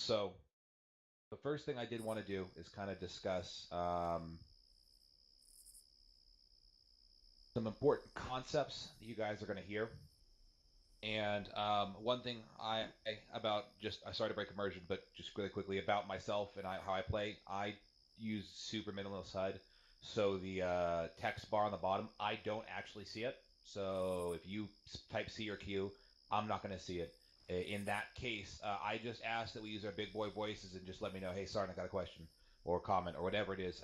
So the first thing I did want to do is kind of discuss some important concepts that you guys are going to hear. And one thing sorry to break immersion, but just really quickly about myself and how I play. I use super minimalist HUD, so the text bar on the bottom, I don't actually see it. So if you type C or Q, I'm not going to see it. In that case, I just ask that we use our big boy voices and just let me know, hey, Sarn, I got a question or comment or whatever it is.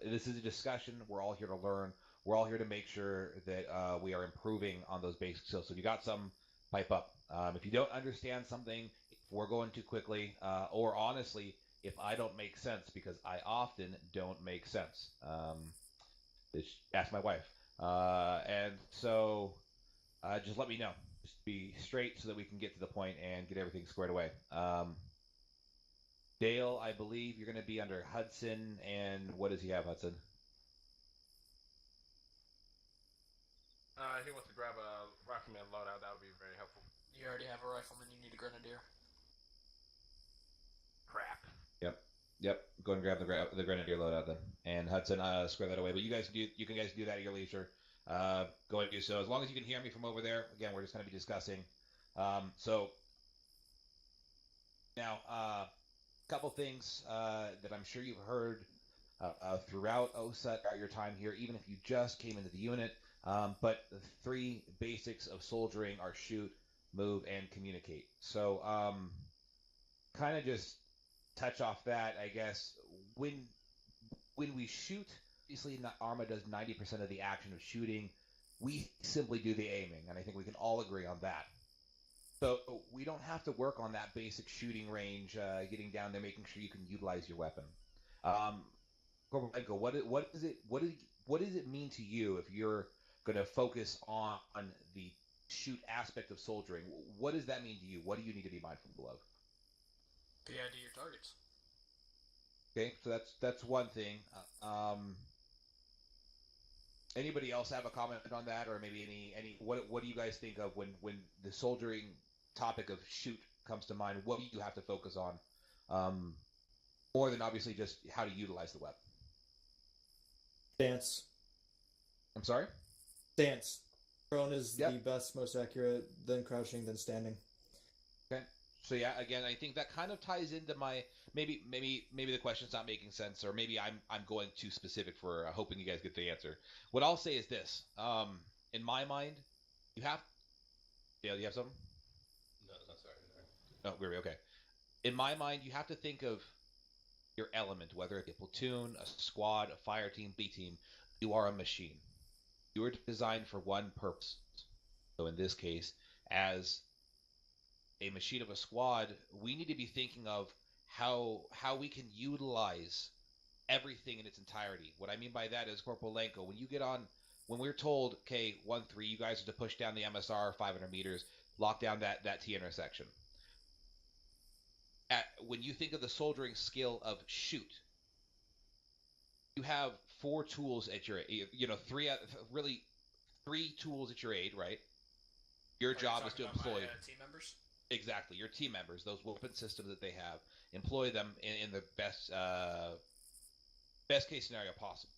This is a discussion. We're all here to learn. We're all here to make sure that we are improving on those basic skills. So if you got some, pipe up. If you don't understand something, if we're going too quickly, or honestly, if I don't make sense, because I often don't make sense. Ask my wife. And so just let me know. Just be straight so that we can get to the point and get everything squared away. Dale, I believe you're going to be under Hudson, and what does he have, Hudson? He wants to grab a Rifleman loadout. That would be very helpful. You already have a Rifleman. You need a Grenadier. Crap. Yep. Go and grab the Grenadier loadout then. And Hudson, square that away. But you guys do that at your leisure. Go ahead and do so. As long as you can hear me from over there. Again, we're just going to be discussing. So now, a couple things that I'm sure you've heard throughout OSUT, throughout your time here, even if you just came into the unit. But the three basics of soldiering are shoot, move, and communicate. So kind of just touch off that, I guess. When we shoot, obviously ArmA does 90% of the action of shooting. We simply do the aiming, and I think we can all agree on that. So we don't have to work on that basic shooting range, getting down there, making sure you can utilize your weapon. Corporal Blanco, what does it mean to you if you're going to focus on the shoot aspect of soldiering? What does that mean to you? What do you need to be mindful of? PID your targets. Okay, so that's one thing. Anybody else have a comment on that, or maybe any what do you guys think of when the soldiering topic of shoot comes to mind? What do you have to focus on, more than obviously just how to utilize the weapon? Stance. I'm sorry? Stance. Prone is the best, most accurate, then crouching, then standing. Okay. So yeah, again, I think that kind of ties into my maybe the question's not making sense, or maybe I'm going too specific for hoping you guys get the answer. What I'll say is this: in my mind, you have. Dale, you have something? No, sorry. No, we're okay. In my mind, you have to think of your element, whether it be a platoon, a squad, a fire team, B team. You are a machine. You are designed for one purpose. So in this case, as a machine of a squad, we need to be thinking of how we can utilize everything in its entirety. What I mean by that is, Corporal Lenko, when we're told, okay, 1-3, you guys are to push down the MSR 500 meters, lock down that T intersection. When you think of the soldiering skill of shoot, you have 4 tools at your, three tools at your aid, right? Your job is to employ team members. Exactly, your team members, those weapon systems that they have, employ them in the best case scenario possible.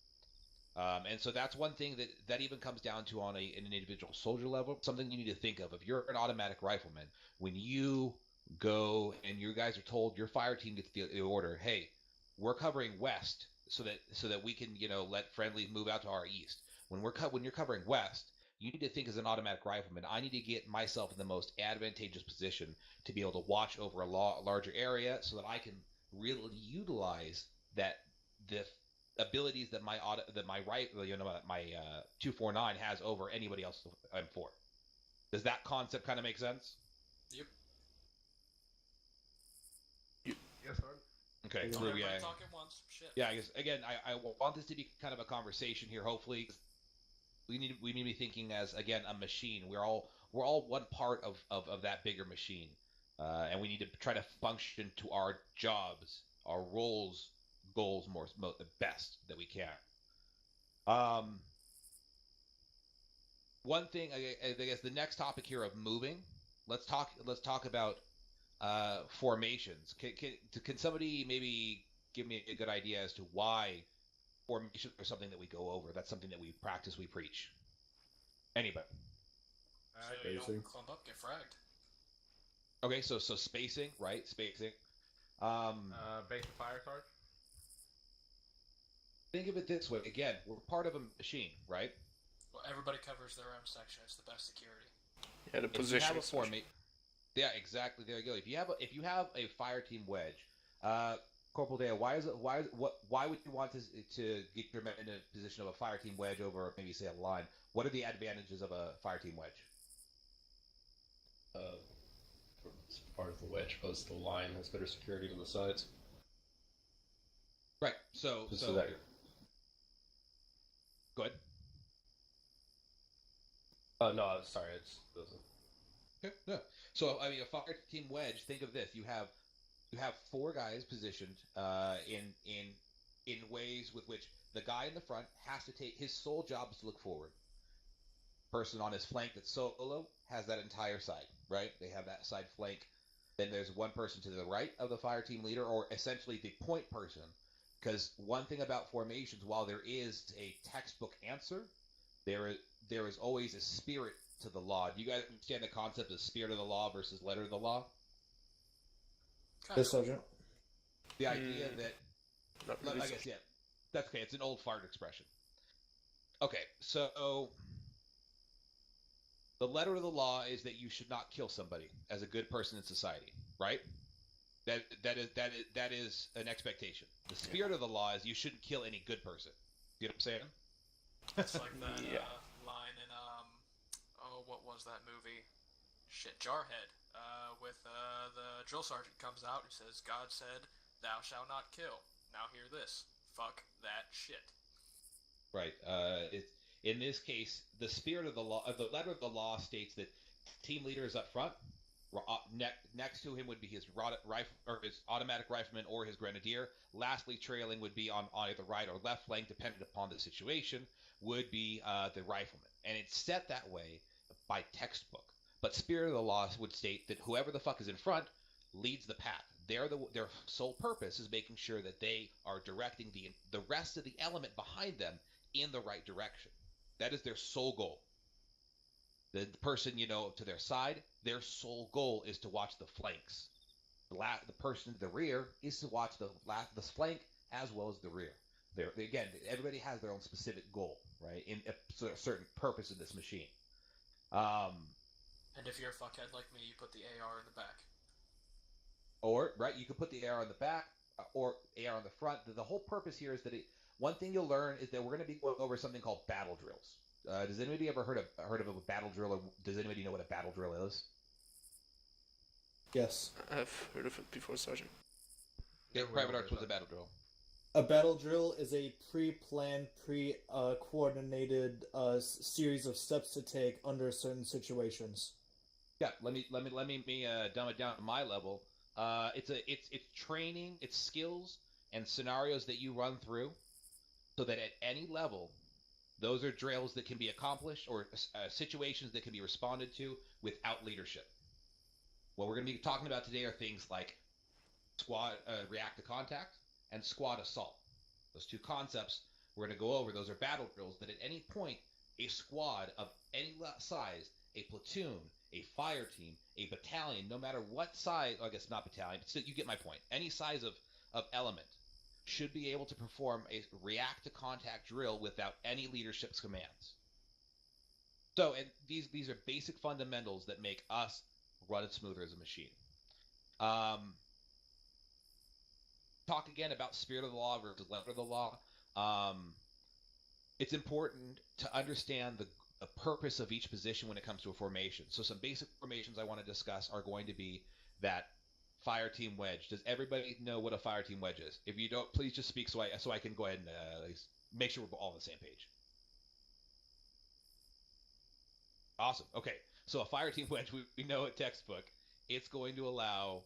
And so that's one thing that even comes down to on an individual soldier level, something you need to think of. If you're an automatic rifleman, when you go and you guys are told, your fire team gets the order, hey, we're covering west so that we can let friendlies move out to our east. When you're covering west, you need to think as an automatic rifleman, I need to get myself in the most advantageous position to be able to watch over a larger area so that I can really utilize the abilities that my 249 has over anybody else M4. Does that concept kind of make sense? Yep. Yes, sir. Okay. Don't everybody talk at once. Shit. Yeah, I guess again, I want this to be kind of a conversation here. Hopefully, we need to be thinking as, again, a machine. We're all one part of that bigger machine, and we need to try to function to our jobs, our roles, goals the best that we can. One thing, I guess, the next topic here of moving. Let's talk about formations. Can somebody maybe give me a good idea as to why formations are something that we go over? That's something that we practice, we preach. Anybody? So you don't clump up, get fragged. Okay, so spacing, right? Spacing. Basic fire charge. Think of it this way. Again, we're part of a machine, right? Well, everybody covers their own section. It's the best security. Yeah, the If you position. have a yeah, exactly. There you go. If you have a fire team wedge, Corporal Dale, why would you want to get your men in a position of a fire team wedge over maybe say a line? What are the advantages of a fire team wedge? It's part of the wedge, opposed to the line has better security on the sides. Right. So that go ahead. no, sorry, it's doesn't. Okay. Yeah. So I mean, a fire team wedge. Think of this: you have four guys positioned in ways with which the guy in the front has to take his sole job is to look forward. Person on his flank that's solo has that entire side, right? They have that side flank. Then there's one person to the right of the fire team leader, or essentially the point person. Because one thing about formations, while there is a textbook answer, there is always a spirit to the law. Do you guys understand the concept of spirit of the law versus letter of the law? Yes, Sergeant. The idea that, Not really I guess, yeah, that's okay. It's an old fart expression. Okay, so the letter of the law is that you should not kill somebody as a good person in society, right? That is an expectation. The spirit of the law is you shouldn't kill any good person. You know what I'm saying? It's like that Yeah. line in what was that movie? Shit, Jarhead. With the drill sergeant comes out and says, "God said, thou shalt not kill. Now hear this. Fuck that shit." Right. In this case, the spirit of the law, the letter of the law states that team leader is up front. Next to him would be his his automatic rifleman or his grenadier. Lastly, trailing would be on either right or left flank, depending upon the situation, would be the rifleman. And it's set that way by textbook. But spirit of the law would state that whoever the fuck is in front leads the path. Their sole purpose is making sure that they are directing the rest of the element behind them in the right direction. That is their sole goal. The person, to their side, their sole goal is to watch the flanks. The person to the rear is to watch the flank as well as the rear. Again, everybody has their own specific goal, right? In a certain purpose in this machine. And if you're a fuckhead like me, you put the AR in the back. Or, right, you could put the AR on the back or AR on the front. The whole purpose here is that one thing you'll learn is that we're going to be going over something called battle drills. Does anybody ever heard of a battle drill, or does anybody know what a battle drill is? Yes. I've heard of it before, Sergeant. Yeah, Private Arts was a battle drill. A battle drill is a pre-planned, coordinated series of steps to take under certain situations. Yeah, let me dumb it down to my level. It's training, it's skills and scenarios that you run through, so that at any level, those are drills that can be accomplished or situations that can be responded to without leadership. What we're going to be talking about today are things like squad react to contact and squad assault. Those two concepts we're going to go over. Those are battle drills that at any point, a squad of any size, a platoon, a fire team, a battalion, no matter what size, I guess not battalion, but you get my point. Any size of element should be able to perform a react to contact drill without any leadership's commands. So, and these are basic fundamentals that make us run it smoother as a machine. Talk again about spirit of the law versus letter of the law. It's important to understand the purpose of each position when it comes to a formation. So some basic formations I want to discuss are going to be that fire team wedge. Does everybody know what a fire team wedge is? If you don't, please just speak so I can go ahead and make sure we're all on the same page. Awesome. Okay. So a fire team wedge, we know at textbook, it's going to allow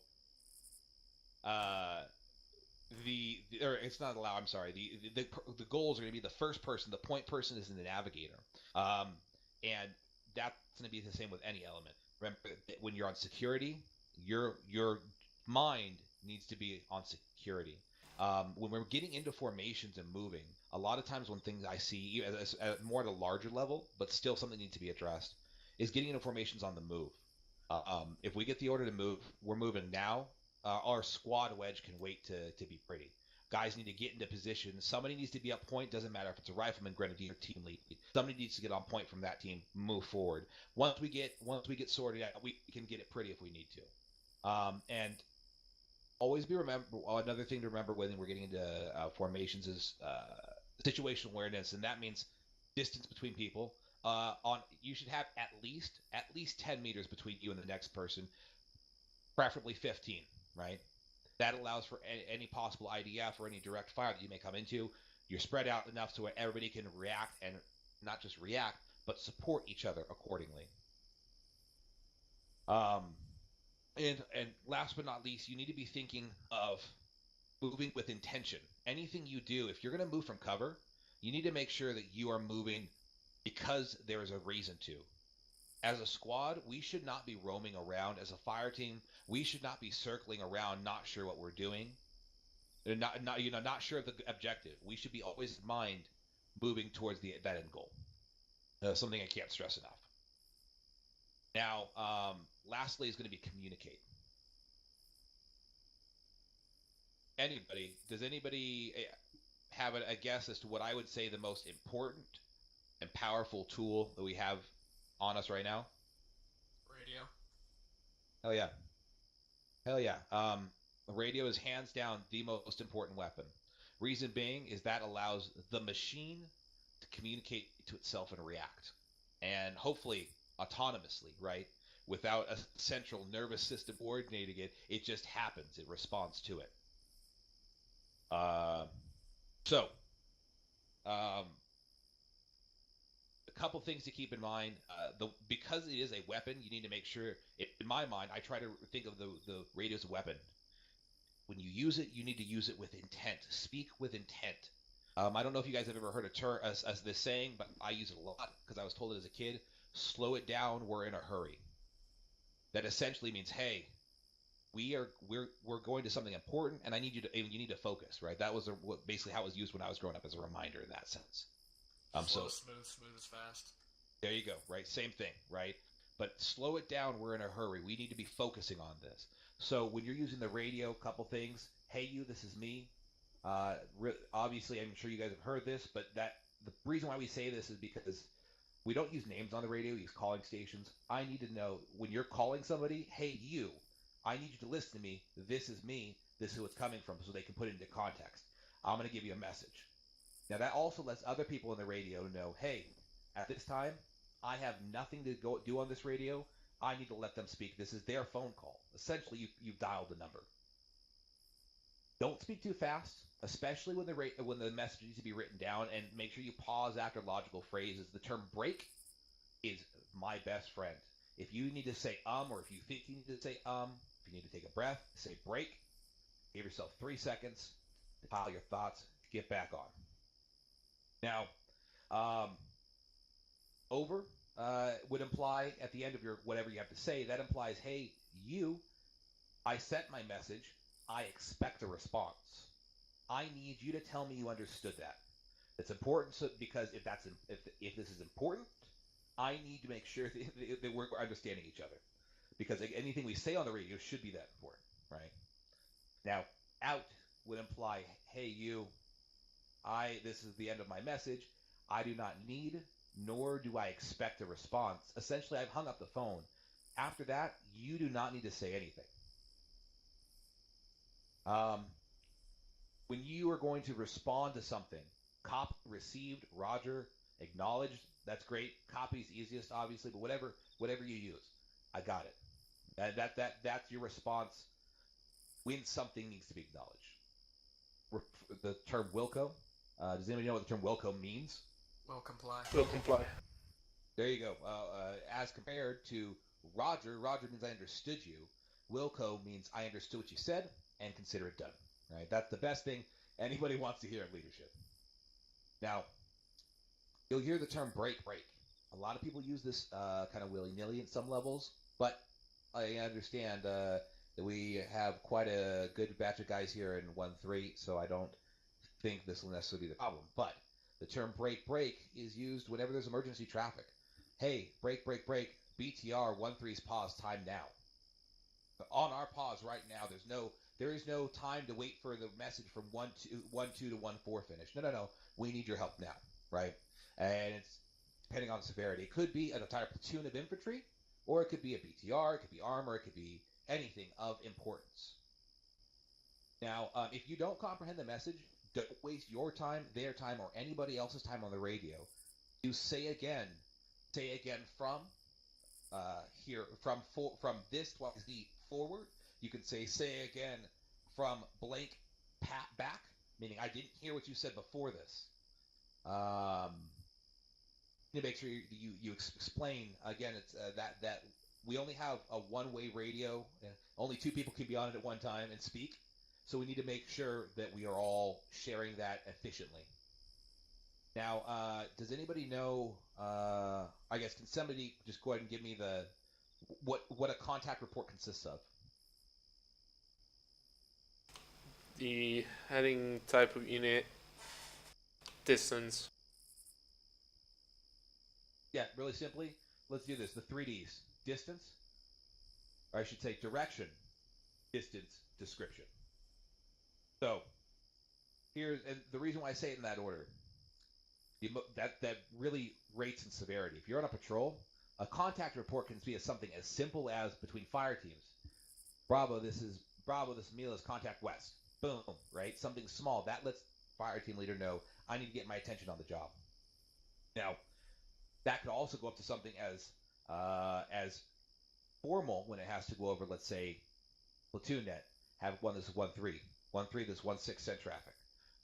it's not allow, I'm sorry. The goals are going to be the first person, the point person is the navigator. And that's going to be the same with any element. Remember, when you're on security, Your mind needs to be on security. When we're getting into formations and moving, a lot of times when things I see at more at a larger level, but still something needs to be addressed, is getting into formations on the move. If we get the order to move, we're moving now. Our squad wedge can wait to be pretty. Guys need to get into position. Somebody needs to be up point. Doesn't matter if it's a rifleman, grenadier, team lead. Somebody needs to get on point from that team. Move forward. Once we get sorted out, we can get it pretty if we need to. And always remember another thing to remember when we're getting into formations is situational awareness, and that means distance between people. You should have at least 10 meters between you and the next person, preferably 15, right? That allows for any possible IDF or any direct fire that you may come into. You're spread out enough so where everybody can react, and not just react, but support each other accordingly. And last but not least, you need to be thinking of moving with intention. Anything you do, if you're going to move from cover, you need to make sure that you are moving because there is a reason to. As a squad, we should not be roaming around. As a fire team, we should not be circling around, not sure what we're doing, not sure of the objective. We should be always in mind moving towards that end goal. Something I can't stress enough. Now, lastly is going to be communicate. Does anybody have a guess as to what I would say the most important and powerful tool that we have on us right now? Radio. Hell yeah. Radio is hands down the most important weapon. Reason being is that allows the machine to communicate to itself and react. And hopefully autonomously, right? Without a central nervous system coordinating it, it just happens. It responds to it. A couple things to keep in mind. Because it is a weapon, you need to make sure. In my mind, I try to think of the radio as a weapon. When you use it, you need to use it with intent. Speak with intent. I don't know if you guys have ever heard a term as this saying, but I use it a lot because I was told it as a kid. Slow it down. We're in a hurry. That essentially means, hey, we're going to something important, and you need to focus, right? That was basically how it was used when I was growing up as a reminder in that sense. Slow, smooth is fast. There you go, right? Same thing, right? But slow it down. We're in a hurry. We need to be focusing on this. So when you're using the radio, couple things. Hey, you, this is me. Obviously, I'm sure you guys have heard this, but the reason why we say this is because we don't use names on the radio. We use calling stations. I need to know when you're calling somebody, hey, you, I need you to listen to me. This is me. This is who it's coming from, so they can put it into context. I'm going to give you a message. Now, that also lets other people on the radio know, hey, at this time, I have nothing to do on this radio. I need to let them speak. This is their phone call. Essentially, you've dialed the number. Don't speak too fast, especially when the message needs to be written down, and make sure you pause after logical phrases. The term break is my best friend. If you need to say or if you think you need to say if you need to take a breath, say break. Give yourself 3 seconds to pile your thoughts, get back on. Now, over would imply at the end of your whatever you have to say, that implies, hey, you, I sent my message. I expect a response. I need you to tell me you understood that. It's important because if this is important, I need to make sure that we're understanding each other. Because anything we say on the radio should be that important, right? Now, out would imply, hey, you, this is the end of my message. I do not need, nor do I expect a response. Essentially, I've hung up the phone. After that, you do not need to say anything. When you are going to respond to something, cop, received, roger, acknowledged, that's great. Copy's easiest, obviously, but whatever you use, I got it. That's your response when something needs to be acknowledged. The term Wilco. Does anybody know what the term Wilco means? Will comply. Will comply. There you go. As compared to Roger means I understood you. Wilco means I understood what you said and consider it done. Right? That's the best thing anybody wants to hear in leadership. Now, you'll hear the term break. A lot of people use this kind of willy-nilly at some levels, but I understand that we have quite a good batch of guys here in 1-3, so I don't think this will necessarily be the problem. But the term break is used whenever there's emergency traffic. Hey, break, BTR 1-3's pause time now. On our pause right now, there is no time to wait for the message from 1-2 to 1-4 finish. No. We need your help now, right? And it's depending on the severity. It could be an entire platoon of infantry, or it could be a BTR, it could be armor, it could be anything of importance. Now, if you don't comprehend the message, don't waste your time, their time, or anybody else's time on the radio. You say again from here from this twice the forward. You can say again from blank back, meaning I didn't hear what you said before this. You make sure you explain again. It's that we only have a one-way radio. Only 2 people can be on it at one time and speak. So we need to make sure that we are all sharing that efficiently. Now, does anybody know? I guess can somebody just go ahead and give me what a contact report consists of? The heading, type of unit, distance. Yeah, really simply, let's do this. The 3Ds: distance, or I should say direction, distance, description. So and the reason why I say it in that order, that really rates in severity. If you're on a patrol, a contact report can be something as simple as between fire teams. Bravo, this meal is contact west. Boom, right? Something small that lets fire team leader know I need to get my attention on the job. Now, that could also go up to something as formal when it has to go over, let's say, platoon net. Have one that's 1-3. 1-3 that's 1-6 sent traffic.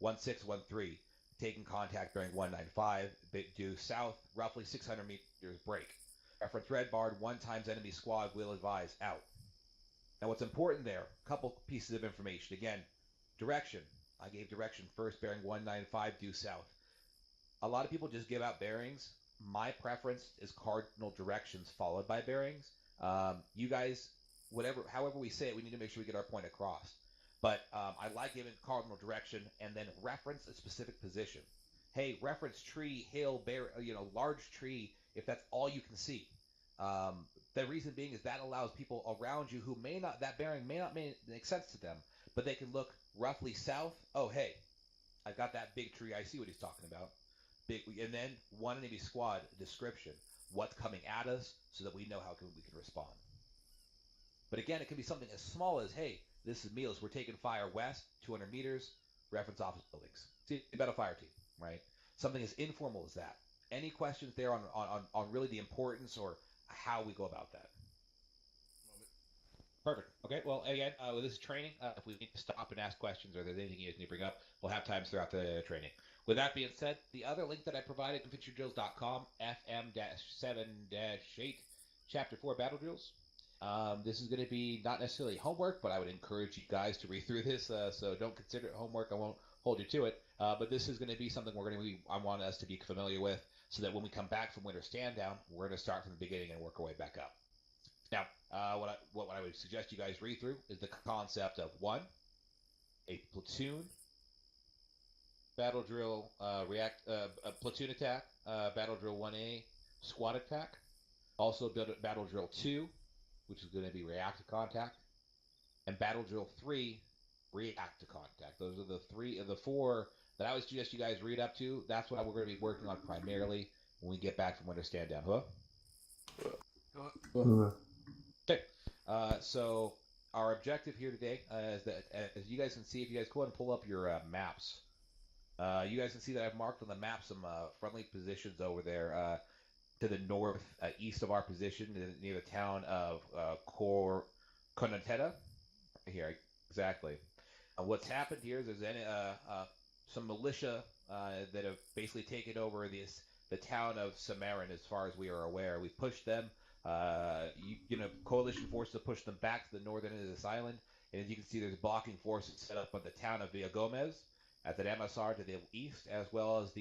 1-6, 1-3, taking contact during 195, due south, roughly 600 meters break. Reference red barred, 1 times enemy squad, will advise, out. Now what's important there, a couple pieces of information. Again, direction. I gave direction first, bearing 195 due south. A lot of people just give out bearings. My preference is cardinal directions followed by bearings. You guys, however we say it, we need to make sure we get our point across. But I like giving cardinal direction and then reference a specific position. Hey, reference tree, hill, bear, large tree, if that's all you can see. The reason being is that allows people around you who that bearing may not make sense to them, but they can look roughly south. Oh, hey, I've got that big tree. I see what he's talking about. And then one enemy squad description. What's coming at us so that we know how we can respond. But again, it can be something as small as, hey, this is Meals. We're taking fire west, 200 meters, reference office buildings. See, about a fire team, right? Something as informal as that. Any questions there on really the importance or how we go about that? Perfect. Okay, well, again, with this training, if we need to stop and ask questions or there's anything you guys need to bring up, we'll have times throughout the training. With that being said, the other link that I provided, infantryDrills.com, FM-7-8, Chapter 4 Battle Drills. This is going to be not necessarily homework, but I would encourage you guys to read through this, so don't consider it homework. I won't hold you to it, but this is going to be something I want us to be familiar with, so that when we come back from winter stand down, we're going to start from the beginning and work our way back up. Now, what I would suggest you guys read through is the concept of 1, a platoon battle drill, platoon attack, battle drill 1A, squad attack. Also, battle drill 2, which is going to be react to contact, and battle drill 3, react to contact. Those are the 4 that I would suggest you guys read up to. That's what we're going to be working on primarily when we get back from winter stand down. Okay. So our objective here today is that, as you guys can see, if you guys go ahead and pull up your maps, you guys can see that I've marked on the map some friendly positions over there to the north, east of our position, near the town of Conoteta. Here, exactly. What's happened here is there's some militia that have basically taken over the town of Samarin, as far as we are aware. We've pushed them. Coalition forces have pushed them back to the northern end of this island. And as you can see, there's blocking forces set up on the town of Villa Gomez at the MSR to the east, as well as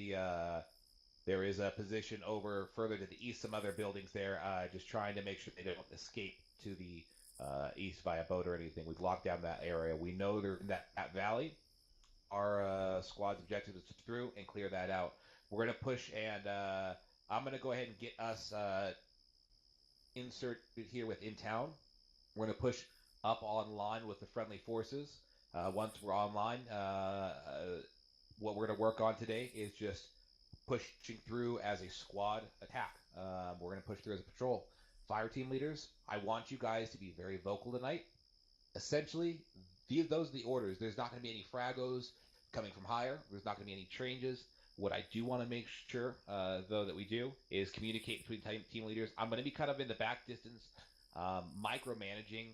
there is a position over further to the east, some other buildings there, just trying to make sure they don't escape to the east by a boat or anything. We've locked down that area. We know they're in that valley. Our squad's objective is to through and clear that out. We're going to push, and I'm going to go ahead and get us inserted here within town. We're going to push up online with the friendly forces. Once we're online, what we're going to work on today is just pushing through as a squad attack. We're going to push through as a patrol. Fire team leaders, I want you guys to be very vocal tonight. Essentially, those are the orders. There's not going to be any fragos coming from higher. There's not going to be any changes. What I do want to make sure, though, that we do is communicate between team leaders. I'm going to be kind of in the back distance, micromanaging.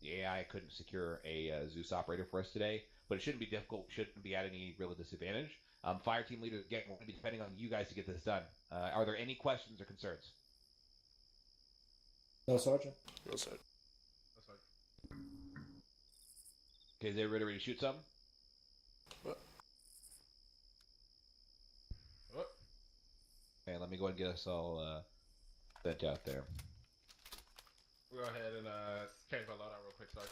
The AI couldn't secure a Zeus operator for us today, but it shouldn't be difficult. Shouldn't be at any real disadvantage. Fire team leaders, again, we're going to be depending on you guys to get this done. Are there any questions or concerns? No, Sergeant. No, sir. Okay, is everybody ready to shoot some? What? Okay, let me go ahead and get us all sent out there. We'll go ahead and change my loadout real quick, sorry.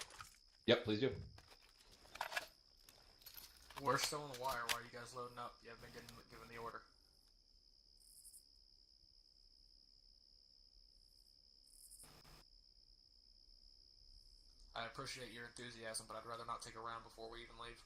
Yep, please do. We're still on the wire. Why are you guys loading up? You haven't been given the order. I appreciate your enthusiasm, but I'd rather not take a round before we even leave.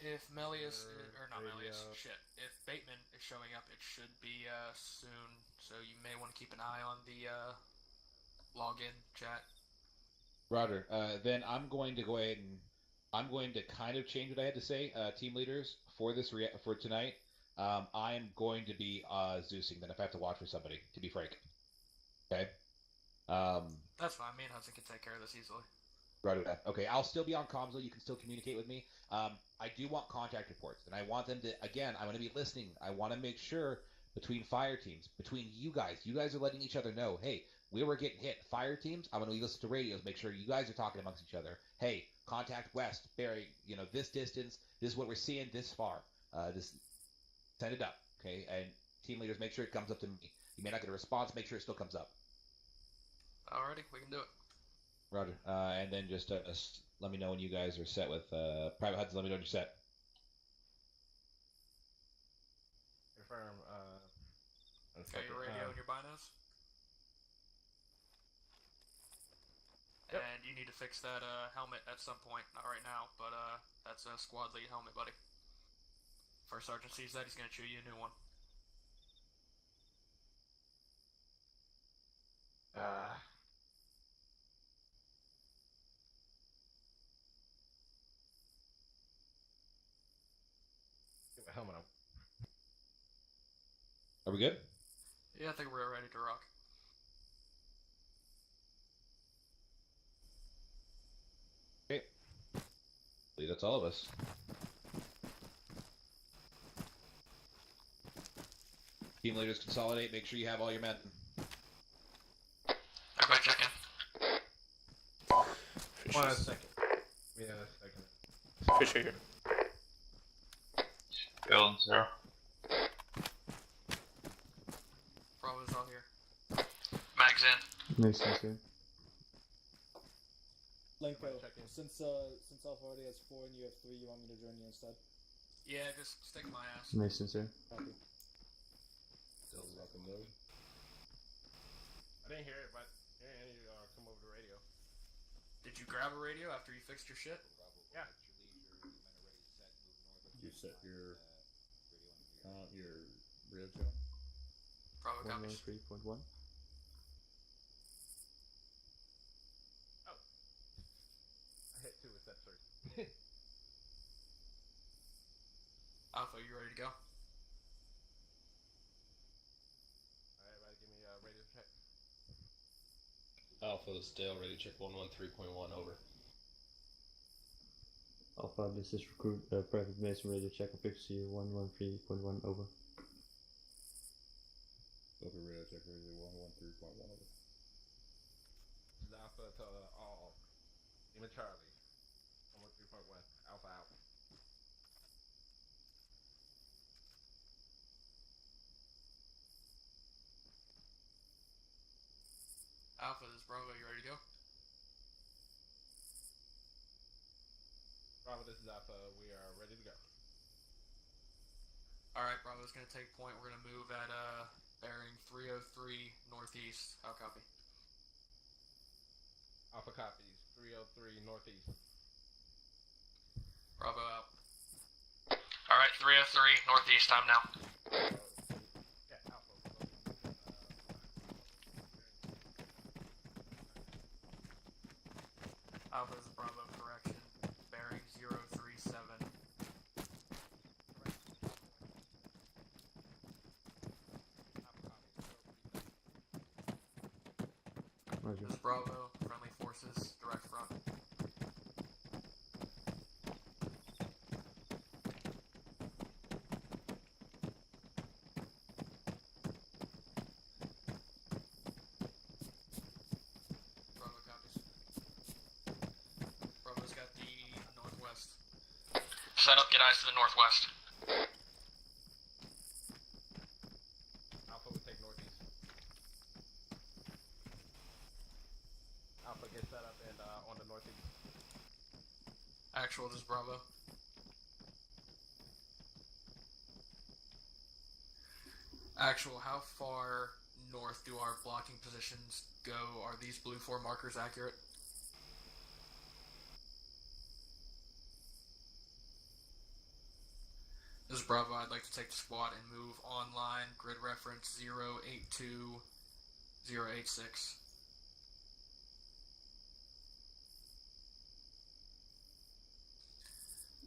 If Melius, or not Melius, shit. If Bateman is showing up, it should be soon. So you may want to keep an eye on the login chat. Roger. Then I'm going to go ahead and I'm going to kind of change what I had to say, team leaders, for this for tonight. I am going to be Zeusing then if I have to watch for somebody, to be frank. Okay? That's fine. Me and Hudson can take care of this easily. Roger that. Okay, I'll still be on comms, though. You can still communicate with me. I do want contact reports, and I want them to, again, I want to be listening. I want to make sure between fire teams, between you guys are letting each other know, hey, we were getting hit. Fire teams, I'm going to listen to radios, make sure you guys are talking amongst each other. Hey, contact west, Barry, this distance, this is what we're seeing this far. Send it up, okay? And team leaders, make sure it comes up to me. You may not get a response, make sure it still comes up. Alrighty, we can do it. Roger. And then just let me know when you guys are set with Private Hudson. Let me know when you're set. Confirm. Got your radio and your binos? Yep. And you need to fix that helmet at some point. Not right now, but that's a squad lead helmet, buddy. First sergeant sees that, he's going to chew you a new one. Get my helmet on. Are we good? Yeah, I think we're ready to rock. Okay. I believe that's all of us. Team leaders consolidate. Make sure you have all your men. Everybody check in. 1 second. Yeah, a second. Fisher here. Going 0. Bravo's all here. Mag's in. Makes sense, yeah. Lenko, Check in. since Alpha already has 4 and you have 3, you want me to join you instead? Yeah, just stick my ass. Makes sense, yeah. Copy. Still welcome mode. I didn't hear it, but yeah, you come over the radio. Did you grab a radio after you fixed your shit? Yeah. You set your your radio. Bravo copies. 113.1. I hit 2 with that first. Alpha, you ready to go? Alright, everybody give me a radio check. Alpha is Dale, ready to check 113.1 over. Alpha, this is Recruit, Private Mason, ready to check efficacy 113.1 over. Over radio check radio 113.1 over. This is Alpha to all. Even Charlie. 113.1. Alpha out. Alpha, this is Bravo. You ready to go? Bravo, this is Alpha. We are ready to go. Alright, Bravo's gonna take point. We're gonna move at bearing 303 northeast. How copy? Alpha copies. 303 northeast. Bravo out. Alright, 303 northeast, time now. Yeah, Alpha. Alpha is Bravo, correction. Bearing 037. Roger. This is Bravo, friendly forces, direct front. Bravo copies. Bravo's got the northwest. Set up, get eyes to the northwest. Alpha would take northeast. Alpha gets set up and on the northeast. Actual, this is Bravo. Actual, how far north do our blocking positions go? Are these blue 4 markers accurate? This is Bravo. I'd like to take the squad and move online. Grid reference 082086.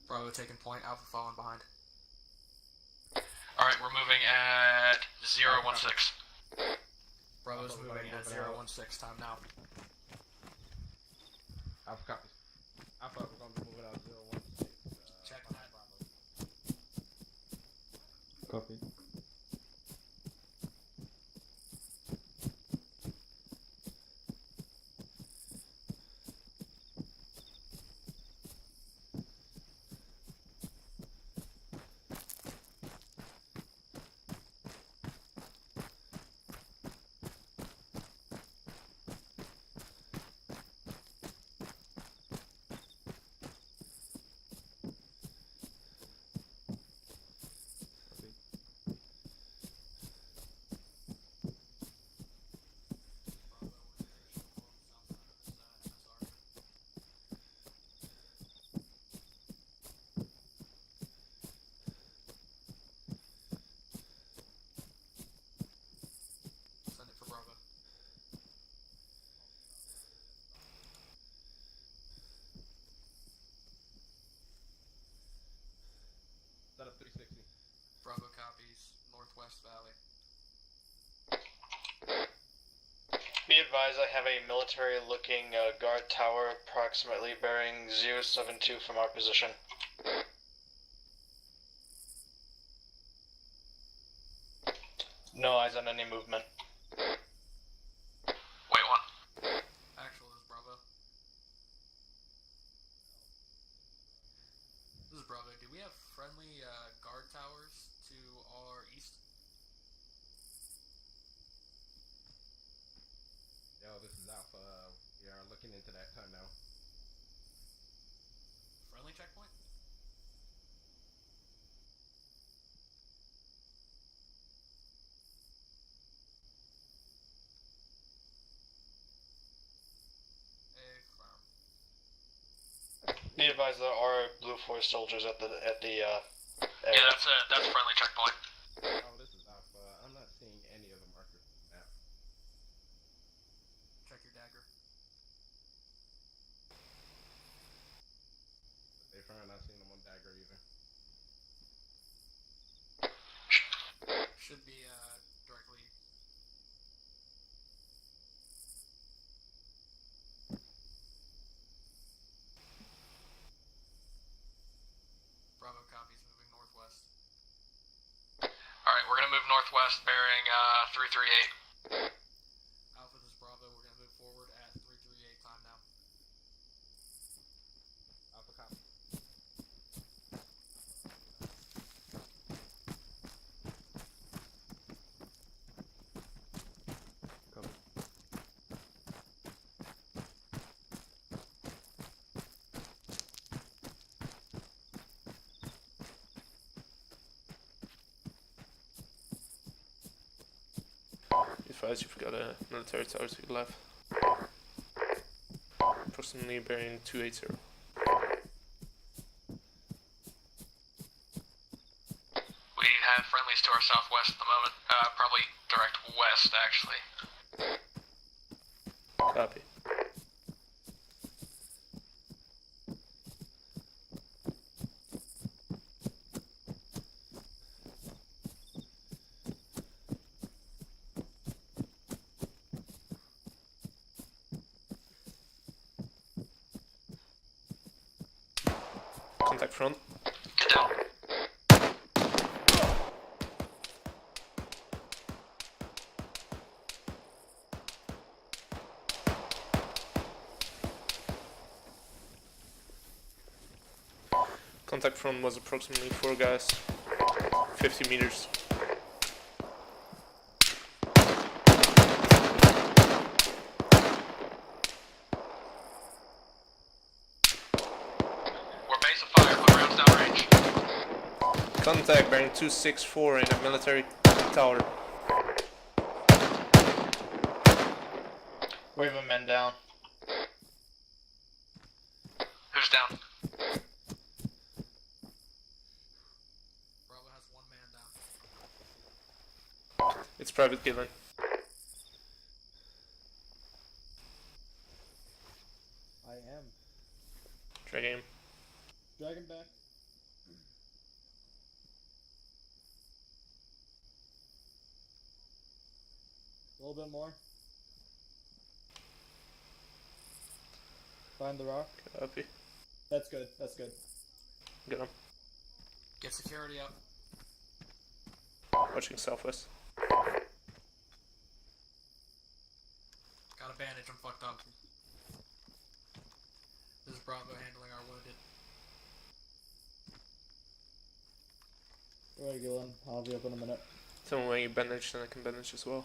Bravo taking point. Alpha following behind. Alright, we're moving at 016. Bravo's moving at 016. Time now. Alpha copies. Alpha, we're going to be moving out 016. Check behind that. Bravo. Copy. Send it for Bravo. Set up 360. Bravo copies. Northwest Valley. Be advised, I have a military-looking guard tower approximately bearing 072 from our position. No eyes on any movement. Wait one. Actual, this is Bravo. This is Bravo. Do we have friendly guard towers to our east? Yo, this is Alpha. We are looking into that time now. Friendly checkpoint? Affirm. Be advised, there are Blue Force soldiers at the area. Yeah, that's friendly checkpoint. Oh, this is Alpha. I'm not seeing any of the markers on the map. Check your dagger. They're not seeing them on Dagger either. Should be directly. move northwest bearing 338. Alpha, this is Bravo. We're going to move forward at 338 time now. Alpha copy. Advise you've got a military tower to your left. Approximately bearing 280. We have friendlies to our southwest at the moment. Probably direct west, actually. Copy. Contact front. Get down. Contact front was approximately 4 guys, 50 meters. We're base of fire, put rounds downrange. Contact bearing 264 in a military tower. We have a men down. Who's down? Bravo has 1 man down. It's Private Gillen. I am. Drag aim. Dragon back. A little bit more. Find the rock. Copy. That's good. That's good. Get him. Get security up. Watching southwest. Got a bandage, I'm fucked up. This is Bravo handling our wounded. Alright, Gillen. I'll be up in a minute. Tell me when you bandage, then I can bandage as well.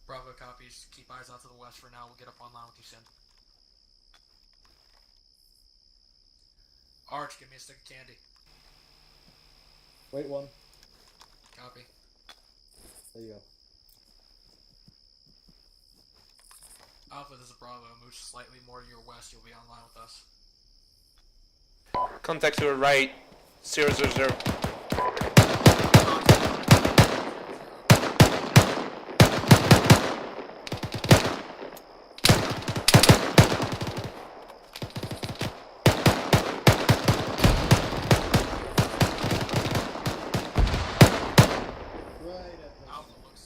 Bravo copies. Keep eyes out to the west for now. We'll get up online with you soon. Arch, give me a stick of candy. Wait, 1. Copy. There you go. Alpha, this is Bravo. Move slightly more to your west. You'll be online with us. Contact to your right. 000. Alpha looks.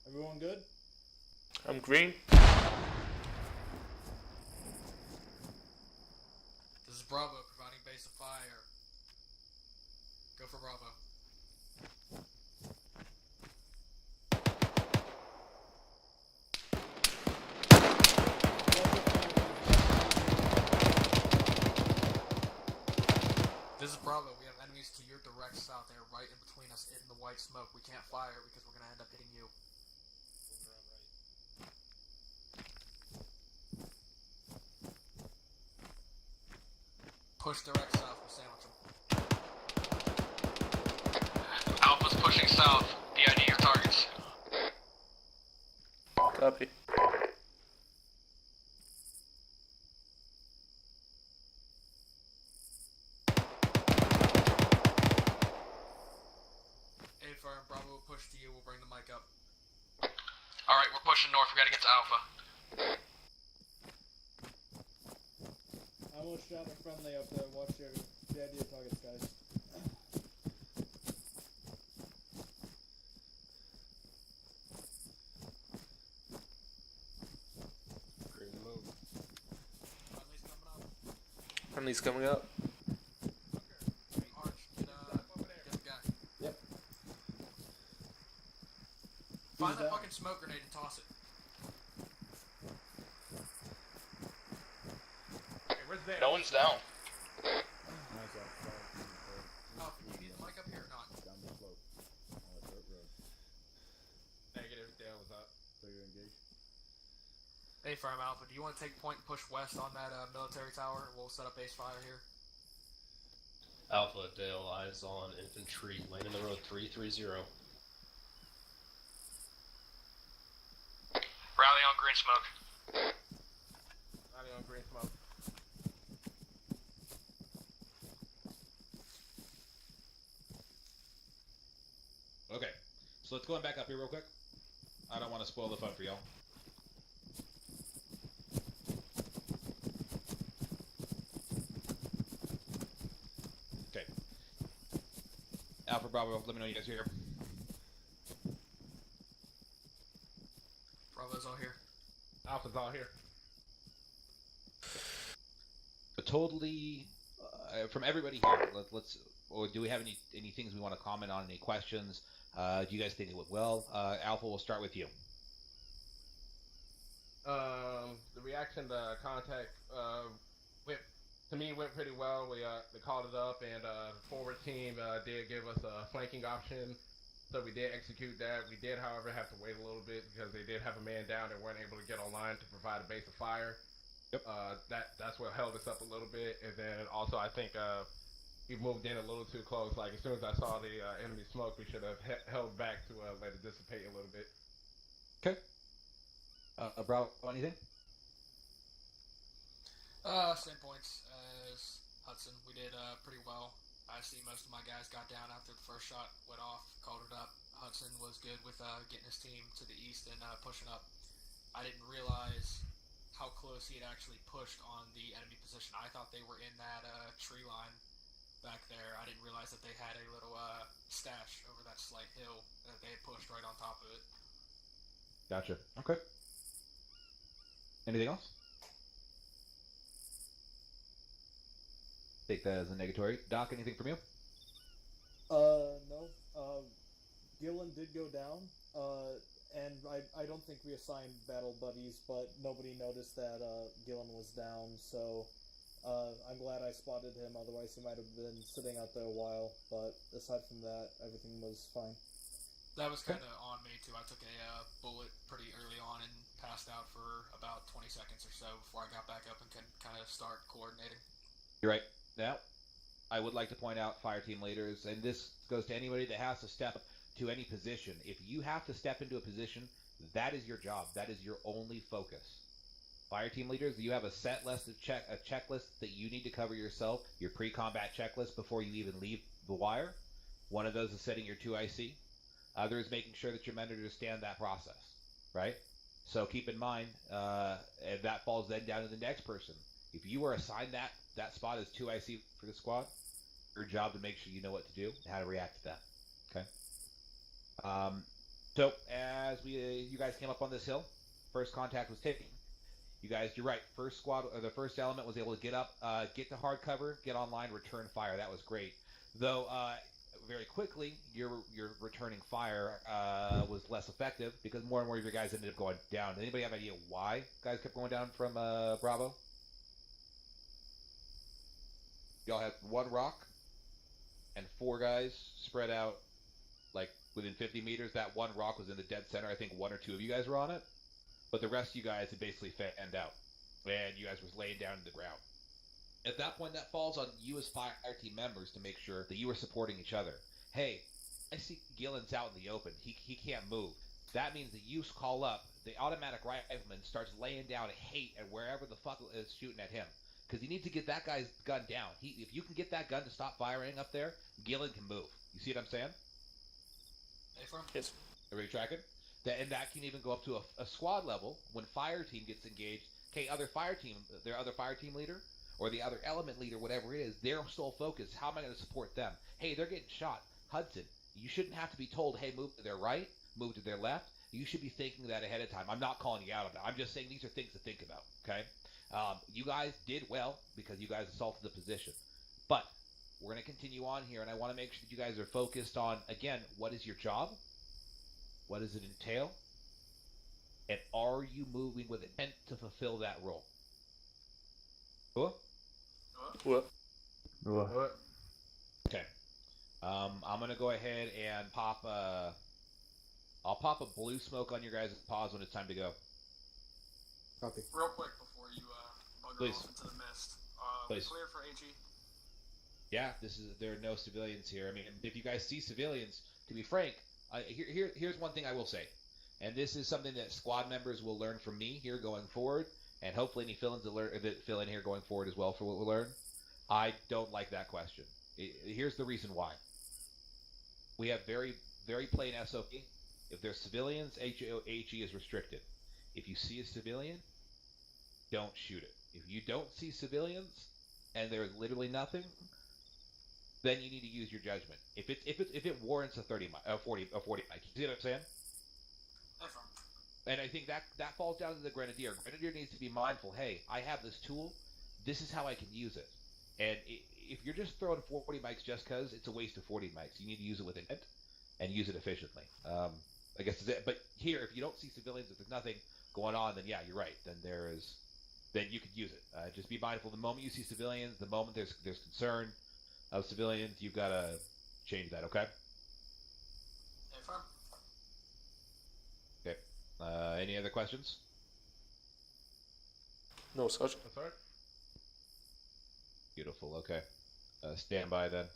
Everyone good? I'm green. This is Bravo, providing base of fire. Go for Bravo. This is Bravo. We have enemies to your direct south. They are right in between us in the white smoke. We can't fire because we're going to end up hitting you. Push direct south. We'll sandwich them. Alpha's pushing south. PID your targets. Copy. AFR and Bravo will push to you. We'll bring the mic up. Alright, we're pushing north. We gotta get to Alpha. I almost shot a friendly up there. Watch your idea targets, guys. Friendly's coming up. Arch, get the guy. Yep. Find Who's that that? fucking smoke grenade and toss it. Hey, where's that? No one's down. Nice outside. Oh, can you need the mic up here or not? Down the slope. On a dirt road. Negative. Dale was up. So you're engaged. Hey, Firm Alpha, do you want to take point and push west on that military tower? We'll set up base fire here. Alpha, Dale, eyes on infantry. Lane in the road 330. Rally on green smoke. Rally on green smoke. Okay, so let's go on back up here real quick. I don't want to spoil the fun for y'all. Okay. Alpha Bravo, let me know you guys are here. Bravo's all here. Alpha's all here. Totally, from everybody here, let's, or do we have any things we want to comment on, any questions? Do you guys think it went well? Alpha, we'll start with you. The reaction to contact went pretty well. They called it up, and the forward team did give us a flanking option, so we did execute that. We did, however, have to wait a little bit because they did have a man down and weren't able to get online to provide a base of fire. Yep. That's what held us up a little bit, and then also I think we moved in a little too close. Like as soon as I saw the enemy smoke, we should have held back to let it dissipate a little bit. Okay. Bravo, anything? Same points as Hudson. We did pretty well. I see most of my guys got down after the first shot went off, called it up. Hudson was good with getting his team to the east and pushing up. I didn't realize how close he had actually pushed on the enemy position. I thought they were in that tree line back there. I didn't realize that they had a little stash over that slight hill that they had pushed right on top of it. Gotcha. Okay. Anything else? Take that as a negatory. Doc, anything from you? No. Gillen did go down, and I don't think we assigned battle buddies, but nobody noticed that Gillen was down, so I'm glad I spotted him, otherwise he might have been sitting out there a while, but aside from that, everything was fine. That was kind of on me, too. I took a bullet pretty early on and passed out for about 20 seconds or so before I got back up and can kind of start coordinating. You're right. Now, I would like to point out, fire team leaders, and this goes to anybody that has to step to any position. If you have to step into a position, that is your job. That is your only focus. Fire team leaders, you have a set list of a checklist that you need to cover yourself, your pre-combat checklist before you even leave the wire. One of those is setting your 2IC. Other is making sure that your men understand that process, right? So keep in mind, and that falls then down to the next person. If you are assigned that spot as 2IC for the squad, your job to make sure you know what to do and how to react to that. Okay. So as you guys came up on this hill, first contact was taken. You guys, you're right. First squad, or the first element was able to get up, get to hard cover, get online, return fire. That was great. Though very quickly, your returning fire was less effective because more and more of your guys ended up going down. Does anybody have an idea why guys kept going down from Bravo? Y'all had one rock and 4 guys spread out like within 50 meters. That one rock was in the dead center. I think 1 or 2 of you guys were on it, but the rest of you guys had basically fanned out, and you guys was laying down to the ground. At that point, that falls on you as fire team members to make sure that you are supporting each other. Hey, I see Gillen's out in the open. He can't move. That means that you call up, the automatic rifleman starts laying down hate at wherever the fuck is shooting at him. Because you need to get that guy's gun down. If you can get that gun to stop firing up there, Gillen can move. You see what I'm saying? Hey, Firm? Yes. Everybody tracking? And that can even go up to a squad level when fire team gets engaged. Okay, their other fire team leader, or the other element leader, whatever it is, their sole focus, how am I going to support them? Hey, they're getting shot. Hudson, you shouldn't have to be told, hey, move to their right, move to their left. You should be thinking that ahead of time. I'm not calling you out on that. I'm just saying these are things to think about, okay? You guys did well because you guys assaulted the position. But we're going to continue on here, and I want to make sure that you guys are focused on, again, what is your job? What does it entail? And are you moving with intent to fulfill that role? What? What? Okay. I'm going to go ahead and pop I'll pop a blue smoke on your guys' pause when it's time to go. Copy. Real quick before you bugger Please. off into the mist. Please. Clear for AG. Yeah, there are no civilians here. I mean, if you guys see civilians, to be frank, here's one thing I will say, and this is something that squad members will learn from me here going forward, and hopefully any fill-ins that fill in here going forward as well for what we'll learn. I don't like that question. Here's the reason why. We have very, very plain SOP. If there's civilians, HE is restricted. If you see a civilian, don't shoot it. If you don't see civilians and there's literally nothing, then you need to use your judgment. If it warrants a 40 mic, you see what I'm saying? And I think that falls down to the grenadier. Grenadier needs to be mindful. Hey, I have this tool. This is how I can use it. And if you're just throwing 40 mics just because, it's a waste of 40 mics. You need to use it with intent and use it efficiently. I guess that's it. But here, if you don't see civilians, if there's nothing going on, then yeah, you're right. Then you could use it. Just be mindful. The moment you see civilians, the moment there's concern of civilians, you've got to change that. Okay. Okay. Any other questions? No, Sergeant. That's right. Beautiful. Okay. Stand by then.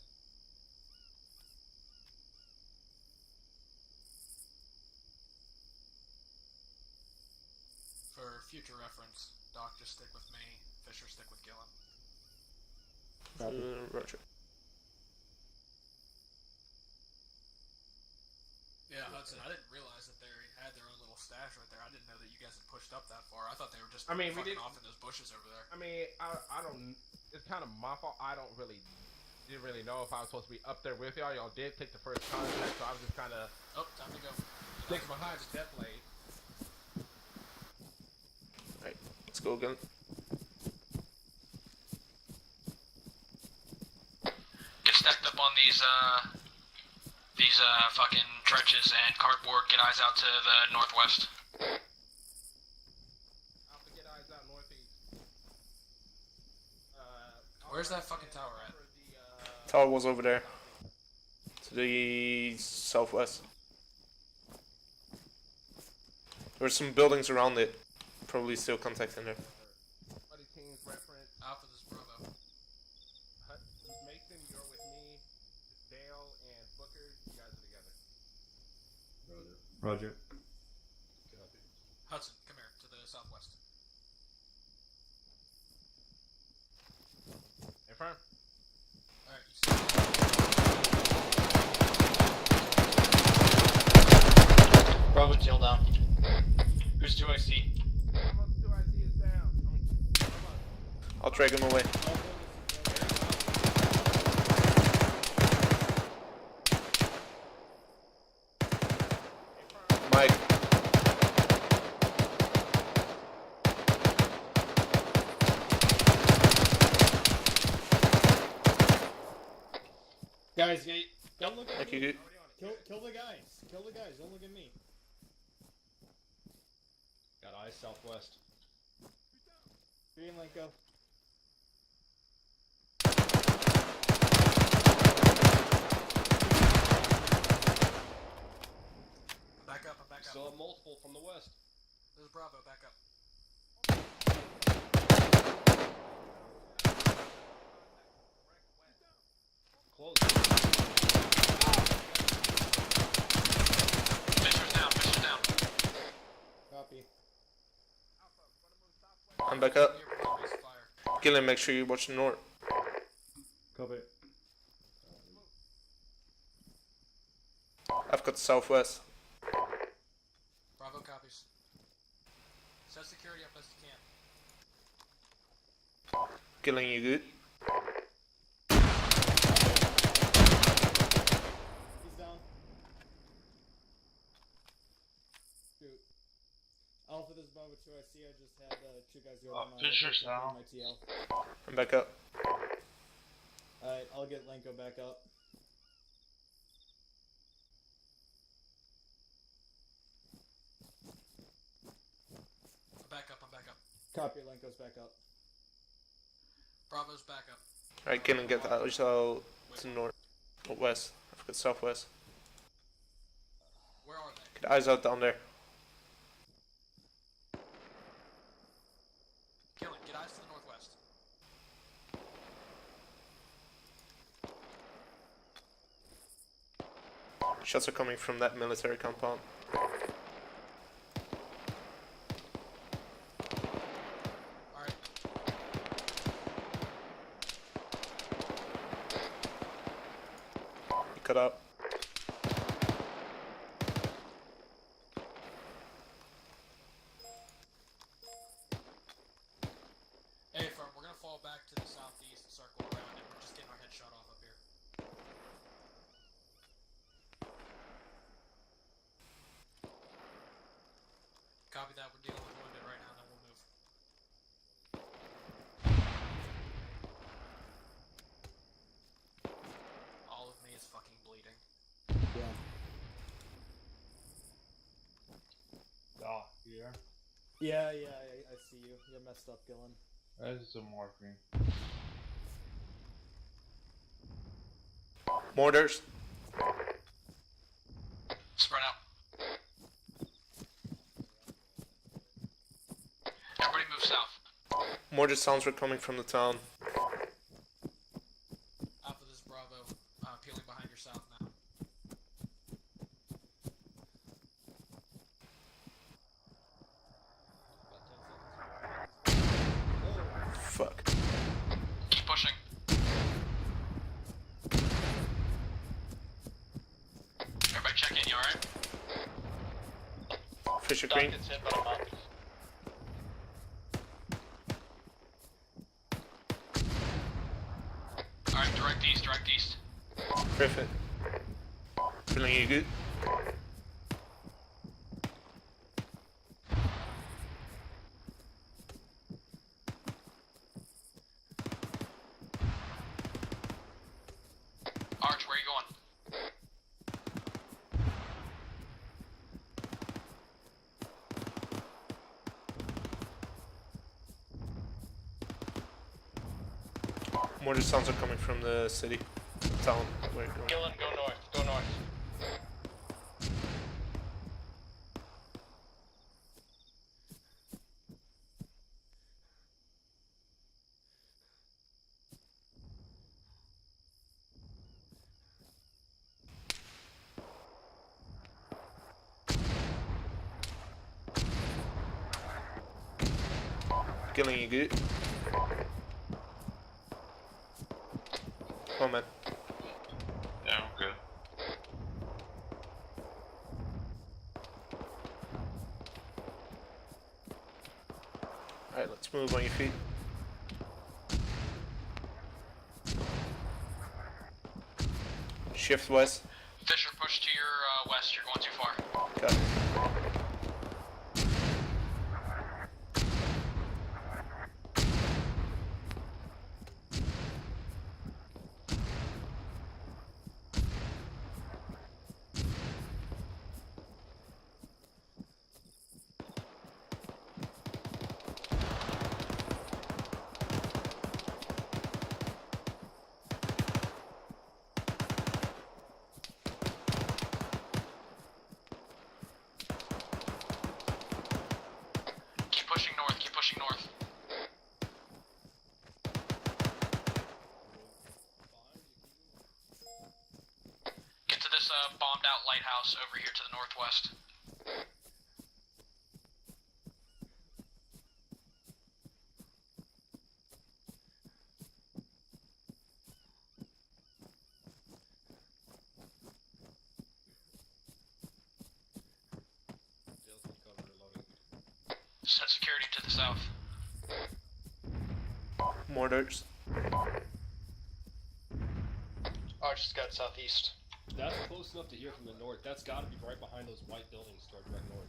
For future reference, Doc, just stick with me. Fisher, stick with Gillen. Roger. Yeah, Hudson, I didn't realize that they had their own little stash right there. I didn't know that you guys had pushed up that far. I thought they were just we fucking did off in those bushes over there. I mean, I don't. It's kind of my fault. I didn't really know if I was supposed to be up there with y'all. Y'all did take the first contact, so I was just kind of. Oh, time to go. Sticks behind the death blade. Alright, let's go again. Get stacked up on these fucking trenches and cardboard. Get eyes out to the northwest. Alpha, get eyes out northeast. Where's that fucking tower at? Tower was over there. To the southwest. There's some buildings around it. Probably still contacting there. Buddy team's reference. Alpha, this is Bravo. Mason, you're with me. Dale and Booker, you guys are together. Roger. Copy. Hudson, come here to the southwest. Affirm. Alright, you see. Bravo, chill down. Who's 2IC? Almost 2IC is down. I'll drag him away. Mike. Guys, don't look at Thank me. you. Kill the guys. Kill the guys. Don't look at me. Got eyes southwest. Green light, go. Back up, back up. Still have multiple from the west. This is Bravo, back up. Close. Fisher's down, Fisher's down. Copy. I'm back up. Near below base fire. Gillen, make sure you watch the north. Copy. I've got the southwest. Bravo copies. Set security up as you can. Gillen, you good? He's down. Shoot. Alpha, this is moment too. I see I just had 2 guys go down. Fisher's down. My TL. I'm back up. Alright, I'll get Lenko back up. I'm back up. Copy, Lenko's back up. Bravo's back up. Alright, Gillen, get out to north, west. I forgot southwest. Where are they? Get eyes out down there. Gillen, get eyes to the northwest. Shots are coming from that military compound. Alright. You cut out. Hey, firm, we're gonna fall back to the southeast and circle around it. We're just getting our head shot off up here. Copy that, we're dealing with wounded right now, then we'll move. All of me is fucking bleeding. Yeah. Oh, here. Yeah, I see you. You're messed up, Gillen. That is a morphine. Mortars. Spread out. Everybody move south. Mortar sounds were coming from the town. Alpha, this is Bravo. Peeling behind your south now. Fuck. Keep pushing. Everybody check in, you alright? Fisher Doc Green. gets hit, but I'm up. Alright, direct east, direct east. Griffin. Feeling you good? Arch, where are you going? Mortar sounds are coming from the city. Town. Where you going? Gillen, go north. Go north. Gillen, you good? Come on, man. Yeah, I'm good. Alright, let's move on your feet. Shift west. Fisher, push to your west, you're going too far. Got it. Keep pushing north, keep pushing north. Get to this bombed out lighthouse over here to the northwest. Set security to the south. Mortars. Arch is got southeast. That's close enough to hear from the north. That's got to be right behind those white buildings to our direct north.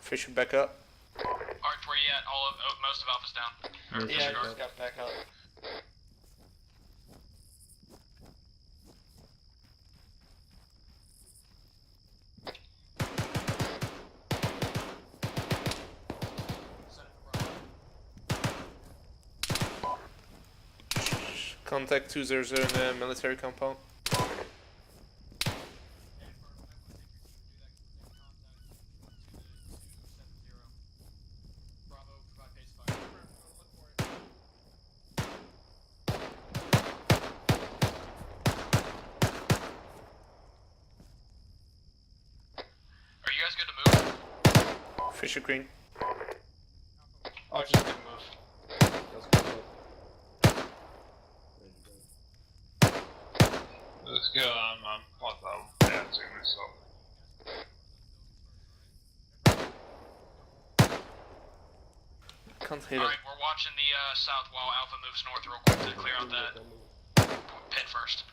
Fisher back up. Arch, where you at? Most of Alpha's down. Or Yes, Yeah, I Fisher just got back up. Contact 200 in the military compound. Are you guys good to move? Fisher green. Arch is gonna move. Let's go. Ready to go. Let's go. I'm dancing myself. Can't hit him. Alright, we're watching the south while Alpha moves north real quick to clear out that pit first.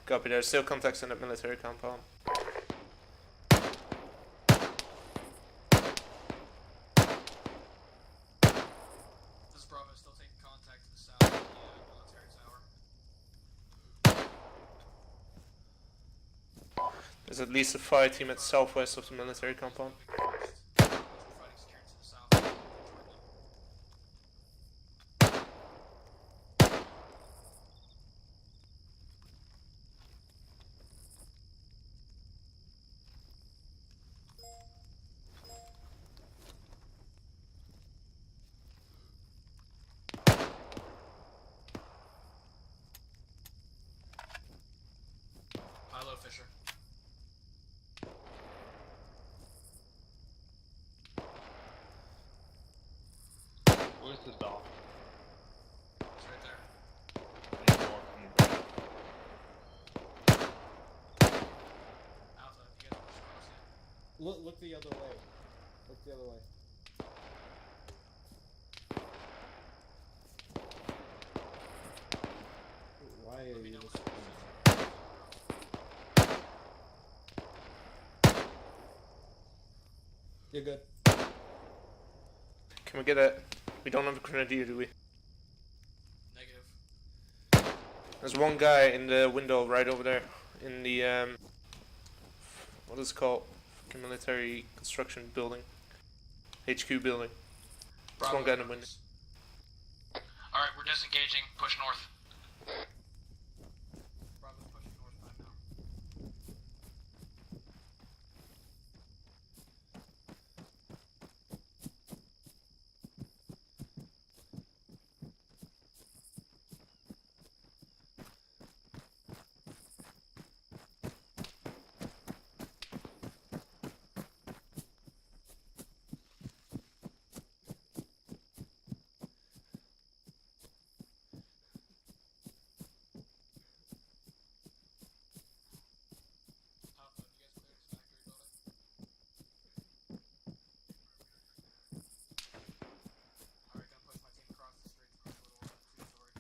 Copy, there's still contacts in that military compound. This is Bravo still taking contact to the south of the military tower. There's at least a fire team at southwest of the military compound. We're fighting security to the south. Join them. High low Fisher. Where's the dock? It's right there. Any more from the back? Alpha, you guys push across it. Look the other way. Look the other way. Why are Let me you know just... You're good. Can we get it? We don't have a grenadier, do we? Negative. There's one guy in the window right over there. In the, what is it called? Fucking military construction building. HQ building. There's one guy in the window. Alright, we're disengaging. Push north. Bravo's pushing north time now. Alpha, have you guys cleared this factory building? Alright, gonna push my team across the street to this little two-story.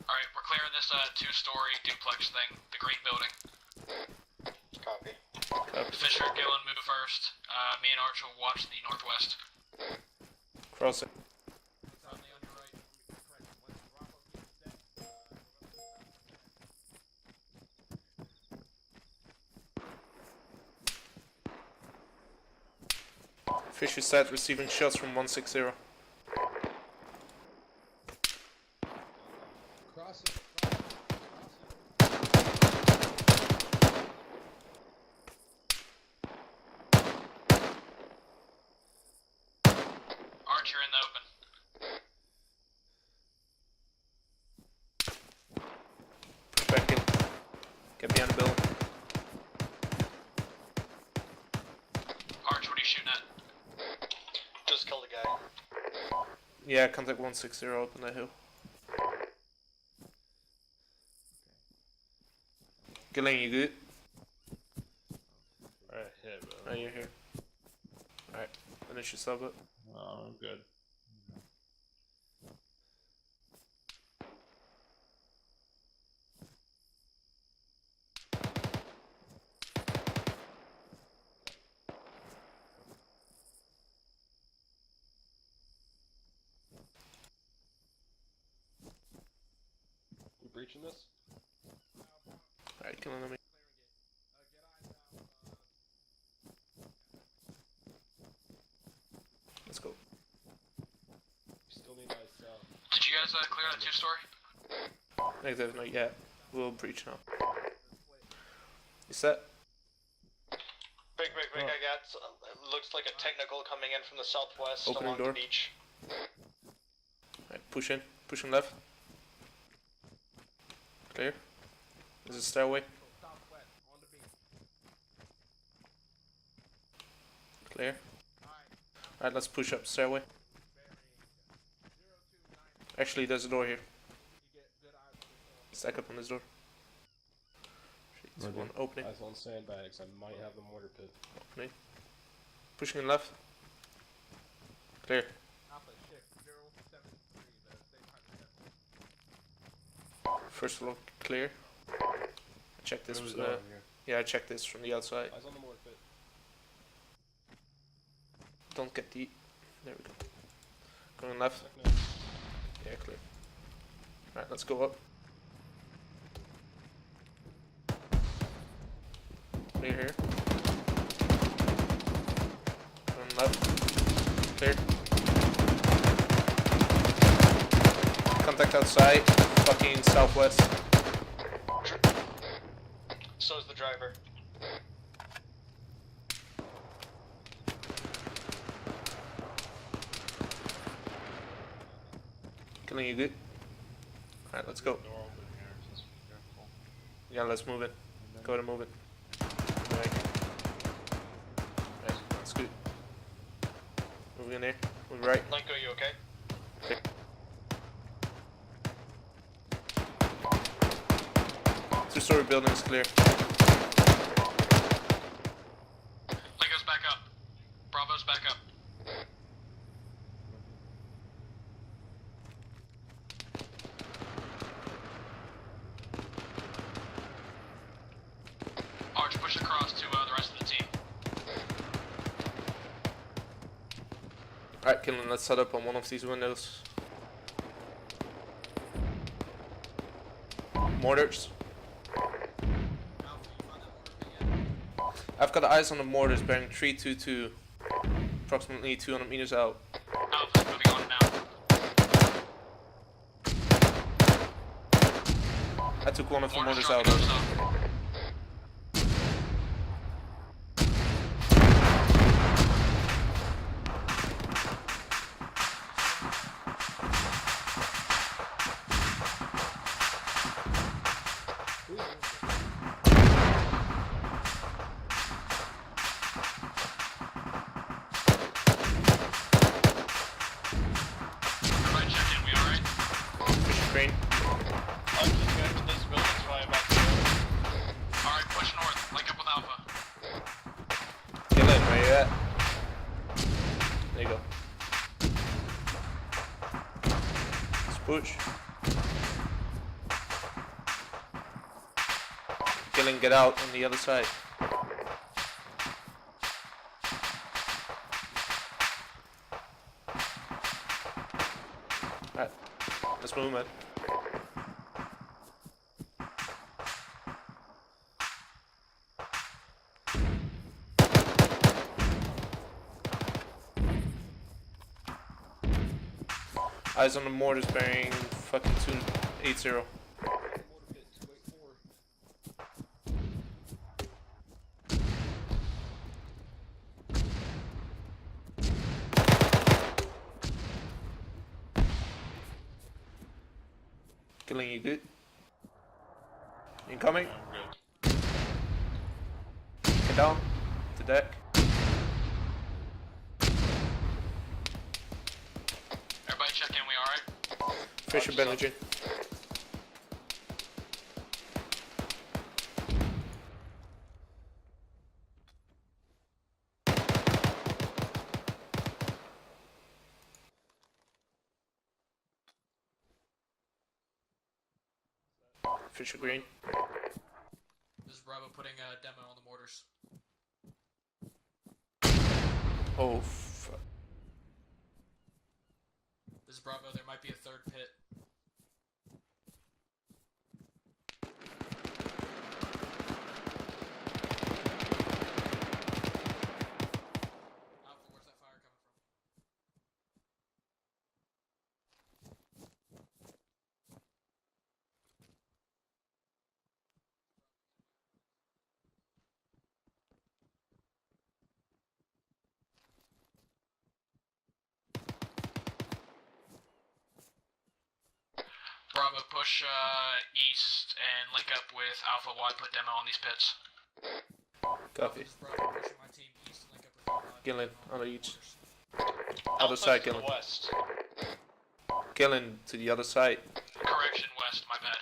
Alright, we're clearing this two-story duplex thing, the green building. Copy. Fisher, Gillen, move first. Me and Arch will watch the northwest. Cross it. It's on your right. Fisher set receiving shots from 160. Cross it. Arch, you're in the open. Push back in. Get behind the building. Arch, what are you shooting at? Just killed a guy. Yeah, contact 160 up on the hill. Gillen, you good? Alright, hit, bro. Oh, you're here. Alright, finish your sub up. Oh, I'm good. breaching this? Alright, killing enemy. Let's go. Still need eyes south. Did you guys clear that 2-story? Negative, not yet. We'll breach now. You set? Big, I got, looks like a technical coming in from the southwest Opening along door. the beach. Alright, push in. Push in left. Clear. There's a stairway. Clear. Alright, let's push up stairway. Actually, there's a door here. Stack up on this door. 3, 2, 1, opening. Eyes on sandbags. I might have the mortar pit. Opening. Pushing in left. Clear. First floor clear. Check this. Yeah, I checked this from the outside. Eyes on the mortar pit. Don't get the. There we go. Going left. Check now. Yeah, clear. Alright, let's go up. Clear here. Going left. Clear. Contact outside. Fucking southwest. So's the driver. Killing you good? Alright, let's go. Door open here, just be careful. Yeah, let's move it. Go to move it. Right. Right, that's good. Moving in there. Move right. Linko, you okay? Okay. Two-story building's clear. Lingo's back up. Bravo's back up. Arch, push across to the rest of the team. Alright, Killen, let's set up on one of these windows. Mortars. I've got eyes on the mortars bearing 322, approximately 200 meters out. Alpha's moving on now. I took one of the mortars dropping out. those up. Everybody check in, we alright? Push screen. I'm just going to this building, so I'm about to go. Alright, push north. Link up with Alpha. Killen, where you at? There you go. Let's push. Killen, get out on the other side. Alright, let's move, man. Eyes on the mortars bearing fucking 280. Mortar pit 284. Killing you good? Incoming? I'm good. Get down. To deck. Everybody check in, we alright? Fisher Benedict. Fisher Green. This is Bravo putting a demo on the mortars. Oh, fuck. This is Bravo, there might be a third pit. Bravo, push east and link up with Alpha Y, put demo on these pits. Copy. This is Bravo, pushing my team east and link up with Gillen, on each. Alpha's Other side, to the Gillen. west. Gillen, to the other side. Correction, west, my bad.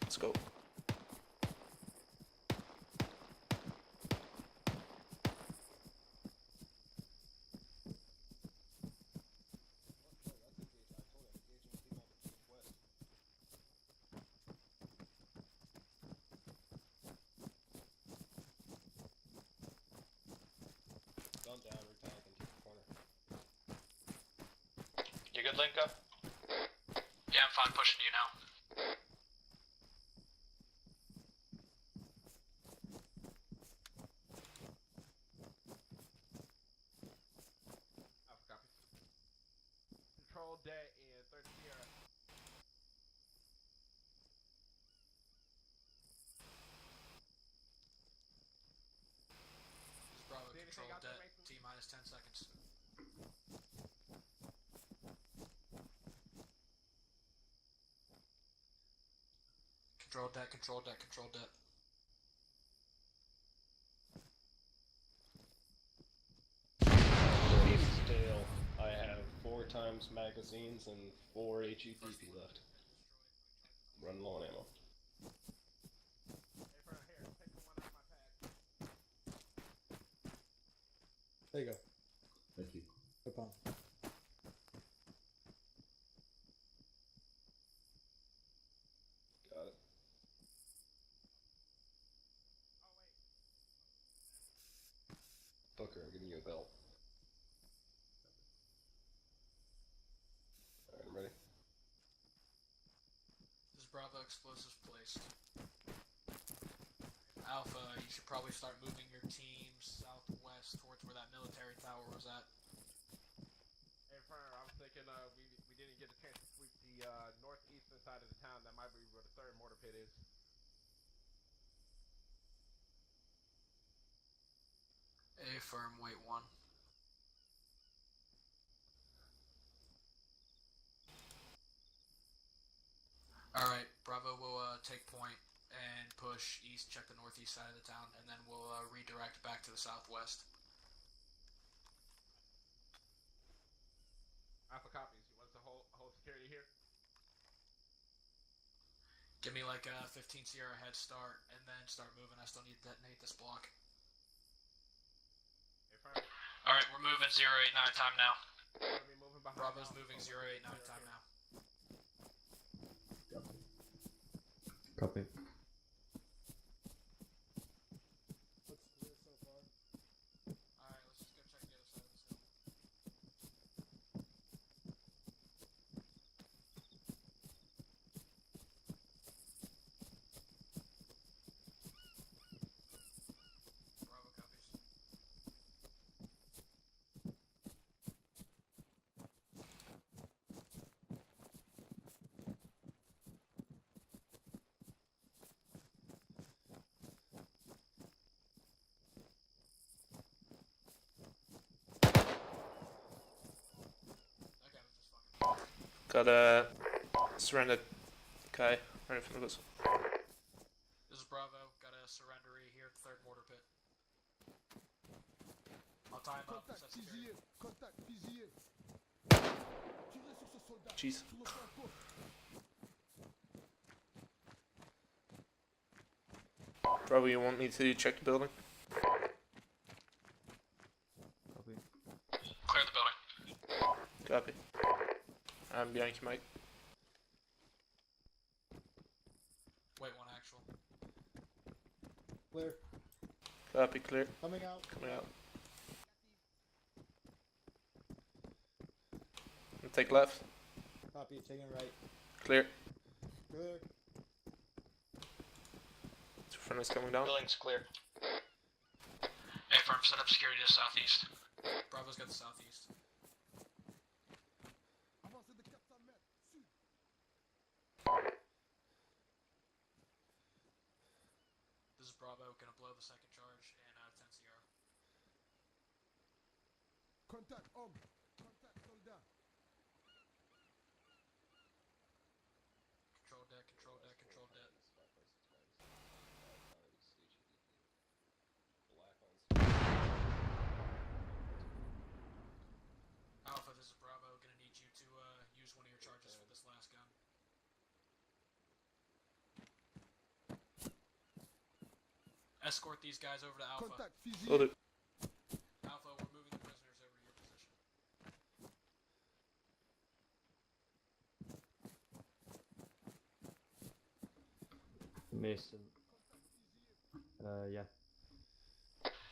Let's go. Gone down, retacking to the corner. You good, Linka? Yeah, I'm fine pushing you now. Alpha copies. Control dead in 3rd Sierra. This is Bravo, See anything control out there, debt, Mason? T minus 10 seconds. Control debt, control debt, control debt. Stale. I have 4 times magazines and 4 HEPP left. Run low on ammo. Hey, for here, take the one out of my pack. There you go. Thank you. No problem. Got it. Booker, I'm giving you a belt. Alright, I'm ready. This is Bravo, explosives placed. Alpha, you should probably start moving your team southwest towards where that military tower was at. Hey, Fern, I was thinking we didn't get a chance to sweep the northeastern side of the town. That might be where the 3rd mortar pit is. A firm, wait 1. Alright, Bravo will take point and push east, check the northeast side of the town, and then we'll redirect back to the southwest. Alpha copies. You want us to hold security here? Give me like a 15 Sierra head start, and then start moving. I still need to detonate this block. Hey, Fern. Alright, we're moving 089 time now. We're gonna be moving behind. Bravo's Alpha, moving so 089 we're time here. now. Copy. Looks clear so far. Alright, let's just go check the other side of this hill. Bravo copies. Okay, let's just fucking. Got a surrendered guy right in front of us. This is Bravo. Got a surrendery here at the 3rd mortar pit. I'll tie him up. Set security. Jeez. Bravo, you want me to check the building? Copy. Clear the building. Copy. I'm behind you, Mike. Wait 1 actual. Clear. Copy, clear. Coming out. Coming out. And take left. Copy. Taking right. Clear. Clear. Two friendlies coming down. Building's clear. A firm, set up security to the southeast. Bravo's got the southeast. this is Bravo, gonna blow the second charge and 10 Sierra. Contact homme. Contact soldat. Control deck, control deck, control deck. Alpha, this is Bravo, gonna need you to use one of your charges for this last gun. Escort these guys over to Alpha. Contact Hold it. Alpha, we're moving the prisoners over to your position. Mason. Yeah.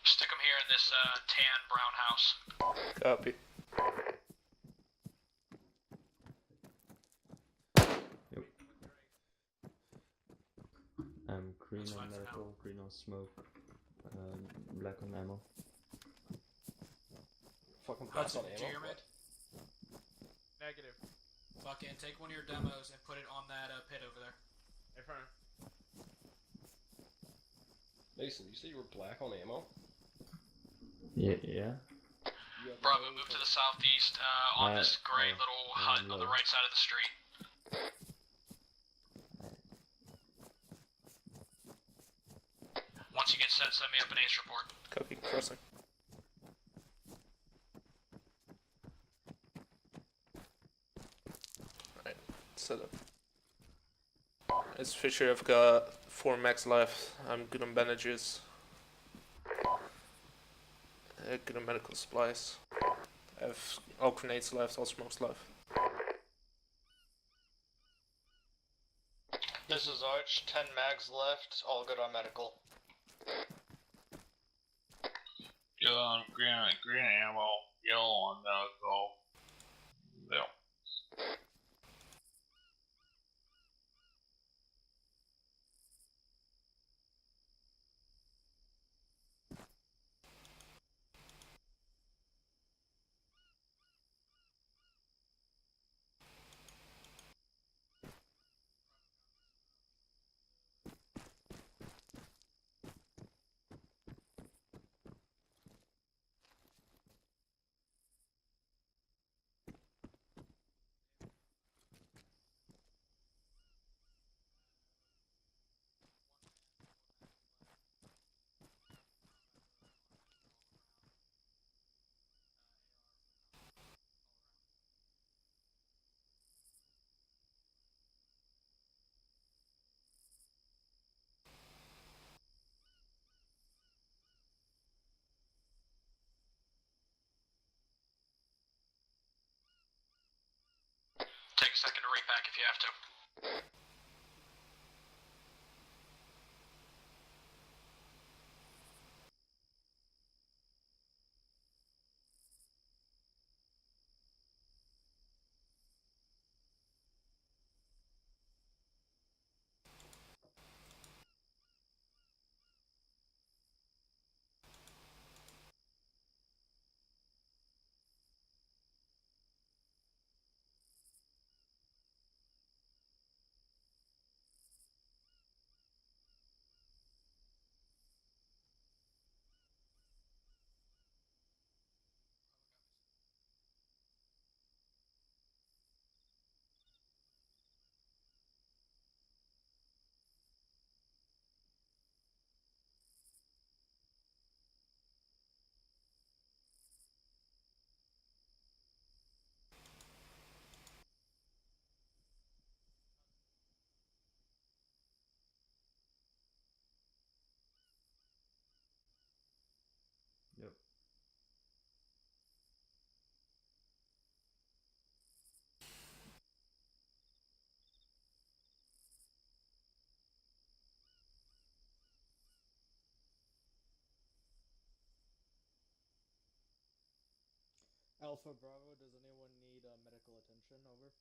Stick them here in this tan brown house. Copy. Yep. Green on medical, green on smoke, black on ammo. Fucking pass on Hudson, did you ammo? hear me? What? Negative. Fucking take one of your demos and put it on that pit over there. Affirm. Mason, you say you were black on ammo? Yeah, yeah. Bravo, move to the southeast on this gray little hut on the right side of the street. Once you get set, send me up an ace report. Copy. Crossing. Alright, set up. It's Fisher, I've got 4 max left. I'm good on bandages. Good on medical supplies. I have all grenades left, all smokes left. This is Arch, 10 mags left, all good on medical. Yellow on green ammo, yellow on medical. Yeah. Take a second to repack if you have to. Yep. Alpha Bravo, does anyone need medical attention? Over.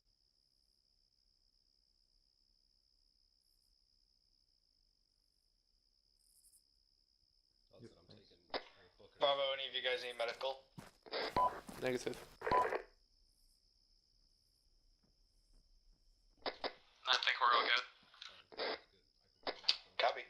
That's Yep, what I'm thanks. taking. Or Booker. Bravo, any of you guys need medical? Negative. I think we're all good. Copy.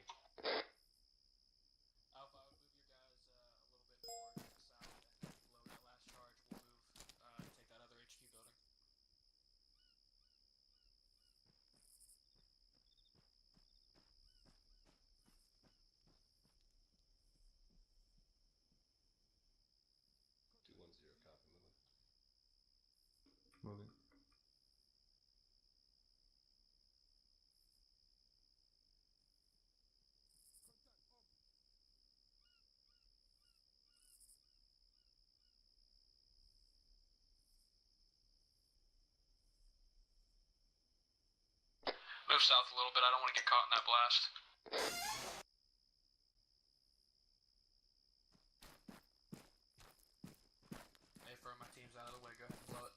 Move south a little bit, I don't want to get caught in that blast. Hey, firm, my team's out of the way, go ahead and blow it.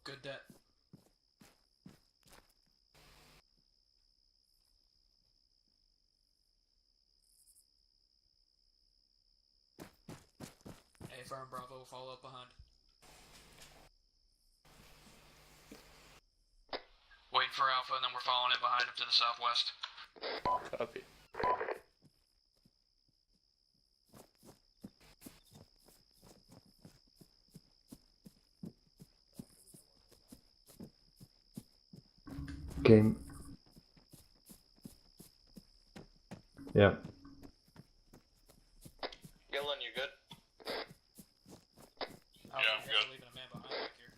Good det. Hey, firm, Bravo will follow up behind. Waiting for Alpha, and then we're following it behind him to the southwest. Copy. Okay. Yeah. Gillen, you good? Alpha, Yeah, I'm you guys good. are leaving a man behind back here.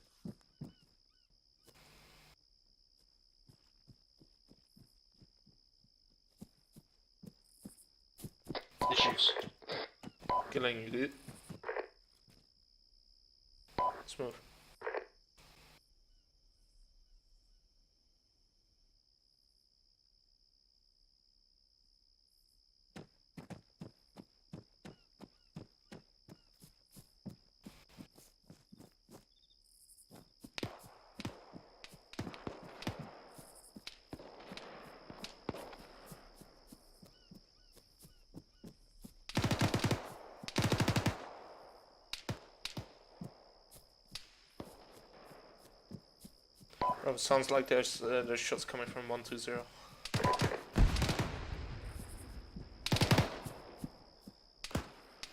Issues. Killing you, dude. Let's move. Oh, sounds like there's shots coming from 120.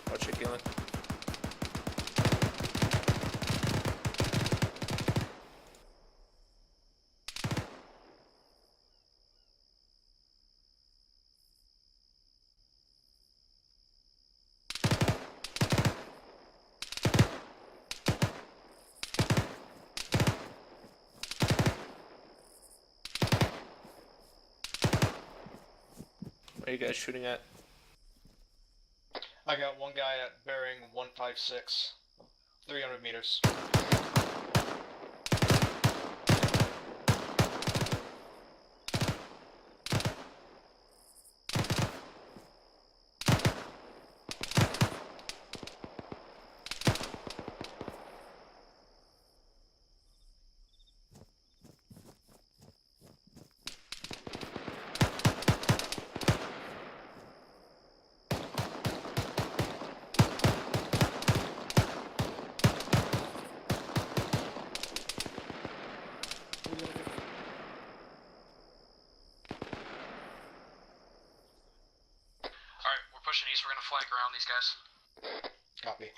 Watch it, Gillen. Where are you guys shooting at? I got one guy at bearing 156, 300 meters. Alright, we're pushing east, we're gonna flank around these guys. Copy.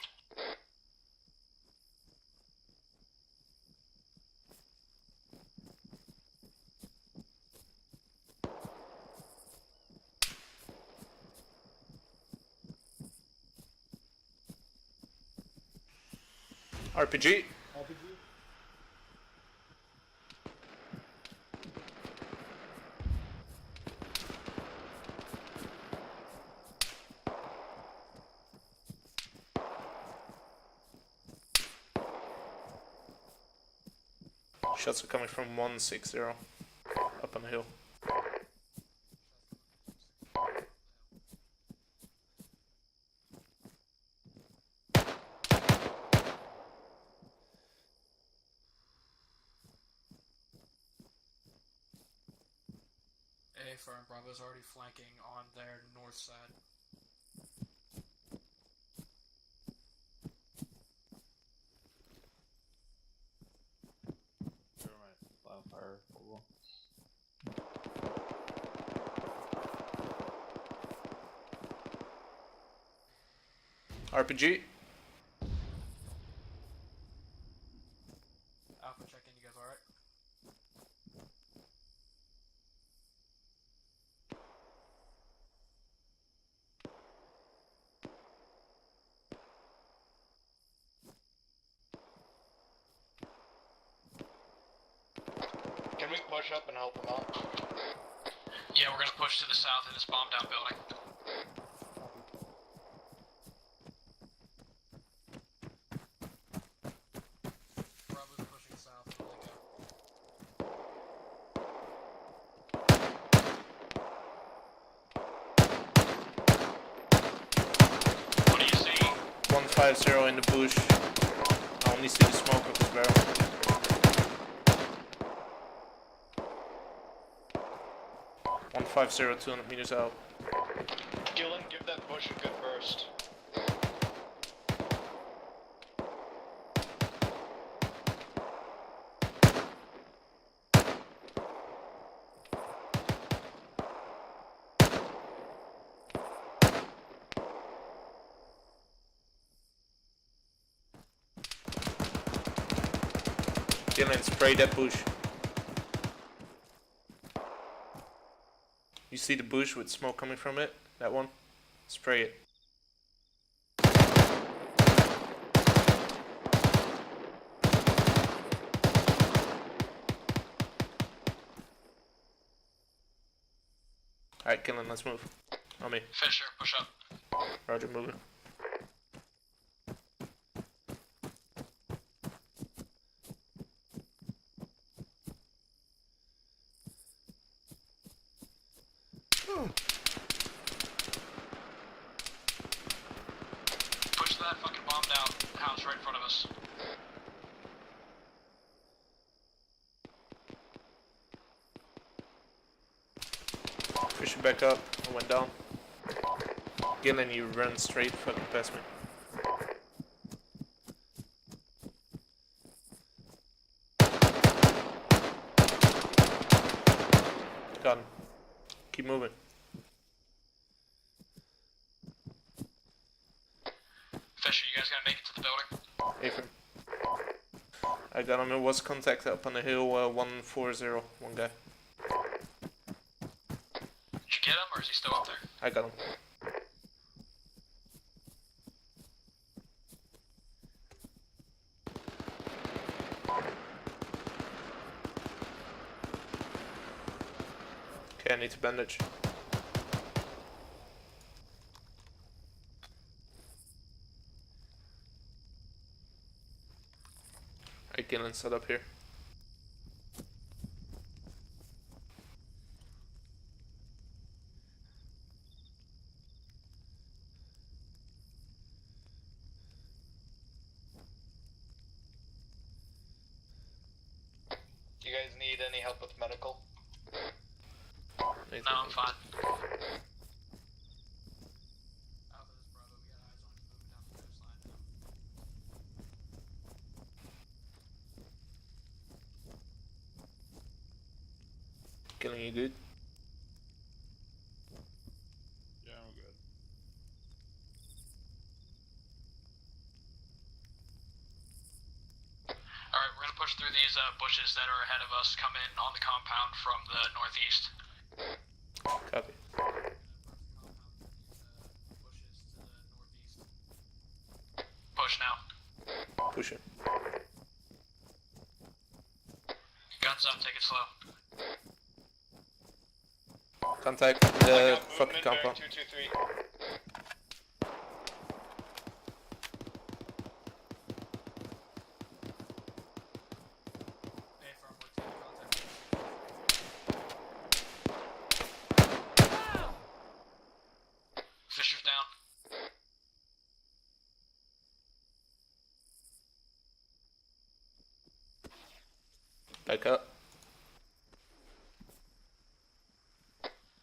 RPG. RPG. Shots are coming from 160 up on the hill. A firm, Bravo's already flanking on their north side. Fire. RPG. Alpha, check in, you guys alright? Can we push up and help him out? Yeah, we're gonna push to the south in this bombed out building. Bravo's pushing south. Where they go? What do you see? 150 in the bush. I only see the smoke of his barrel. 150, 200 meters out. Gillen, give that bush a good burst. Gillen, spray that bush. You see the bush with smoke coming from it? That one? Spray it. Alright, Gillen, let's move. On me. Fisher, push up. Roger, moving. Push that fucking bombed out house right in front of us. Pushing back up. I went down. Gillen, you run straight fucking past me. Got him. Keep moving. Fisher, you guys gonna make it to the building? Affirm. I got him. It was contact up on the hill, 140, one guy. Did you get him, or is he still up there? I got him. Okay, I need to bandage. Alright, Gillen, set up here. Do you guys need any help with medical? No, I'm fine. Gillen, you good? Yeah, I'm good. Alright, we're gonna push through these bushes that are ahead of us, come in on the compound from the northeast. Copy. Push now. Push it. Guns up, take it slow. Contact the fucking compound. 223. Fisher's down. Back up.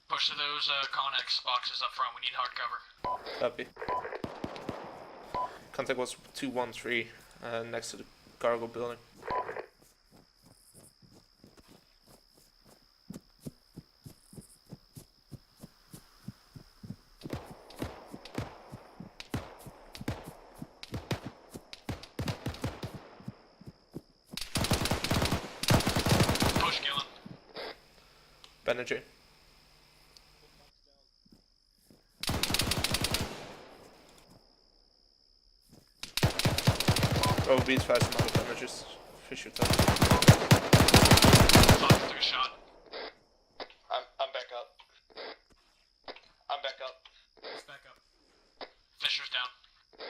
Push to those Connex boxes up front, we need hard cover. Copy. Contact was 213, next to the cargo building. Push, Gillen. Bandaging. Oh, beats fast amount of damages. Fish your top. Fuck, took a shot. I'm back up. Let's back up. Fisher's down. This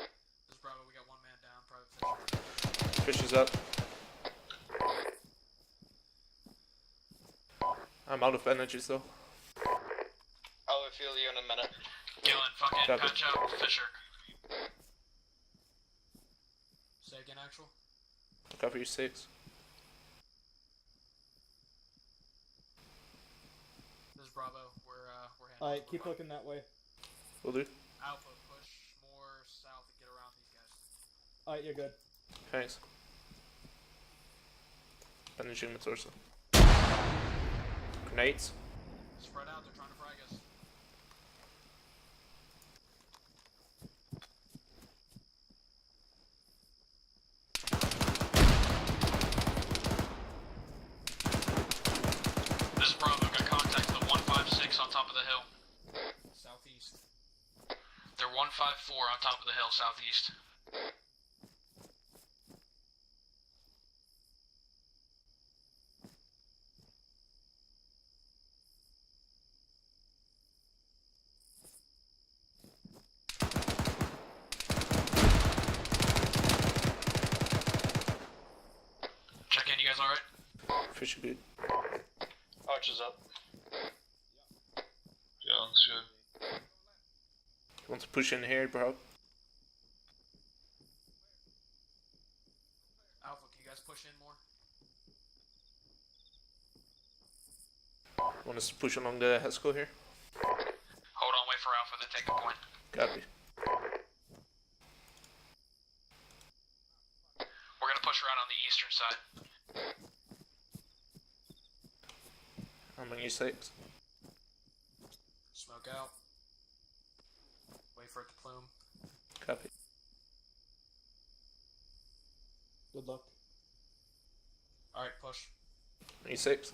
is Bravo, we got one man down, Private Fisher. Fish is up. I'm out of energies though. I'll refuel you in a minute. Gillen, fucking Copy. patch out Fisher. Say again, actual. Cover your 6. This is Bravo, we're handling. Alright, keep looking that way. Will do. Alpha, push more south and get around these guys. Alright, you're good. Thanks. Bandaging my torso. Grenades. Spread out, they're trying to frag us. This is Bravo, got contact to the 156 on top of the hill. Southeast. They're 154 on top of the hill, southeast. Check in, you guys alright? Fish are good. Arch is up. Gillen's good. You want to push in here, bro? Alpha, can you guys push in more? Want us to push along the Hesco here? Hold on, wait for Alpha to take a point. Copy. We're gonna push around on the eastern side. I'm on your 6. Smoke out. Wait for it to plume. Copy. Good luck. Alright, push. On your 6.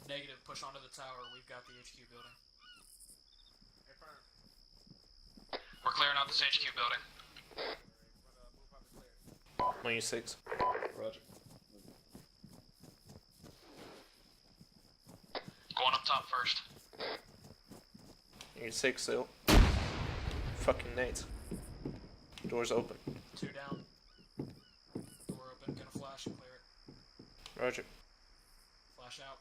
Negative, push onto the tower, we've got the HQ building. We're clearing out this HQ building. I'm on your 6. Roger. Going up top first. On your 6 still. Fucking nades. Doors open. 2 down. Door open, gonna flash and clear it. Roger. Flash out.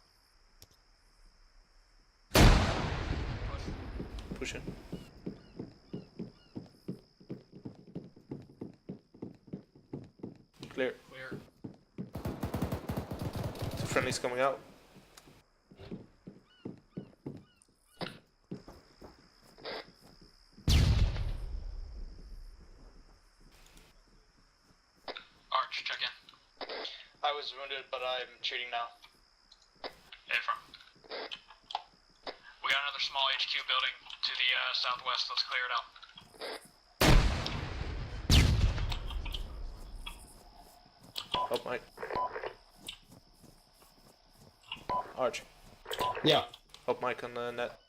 Push. Push in. Clear. Clear. 2 friendlies coming out. Arch, check in. I was wounded, but I'm treating now. Affirm. We got another small HQ building to the southwest. Let's clear it out. Help, Mike. Arch. Yeah. Help Mike on the net.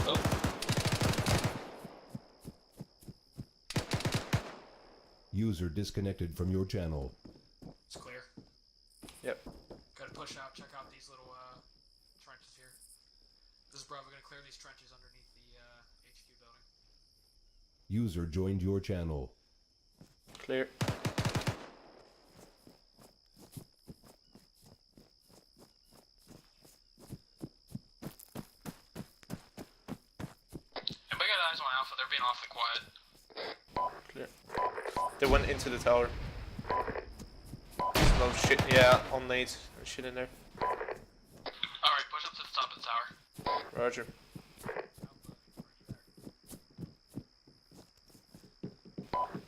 Oh. User disconnected from your channel. It's clear. Yep. Gotta push out, check out these little trenches here. This is Bravo, gonna clear these trenches underneath the HQ building. User joined your channel. Clear. Anybody got eyes on Alpha? They're being awfully quiet. Clear. They went into the tower. There's no shit, yeah, on nades and shit in there. Alright, push up to the top of the tower. Roger.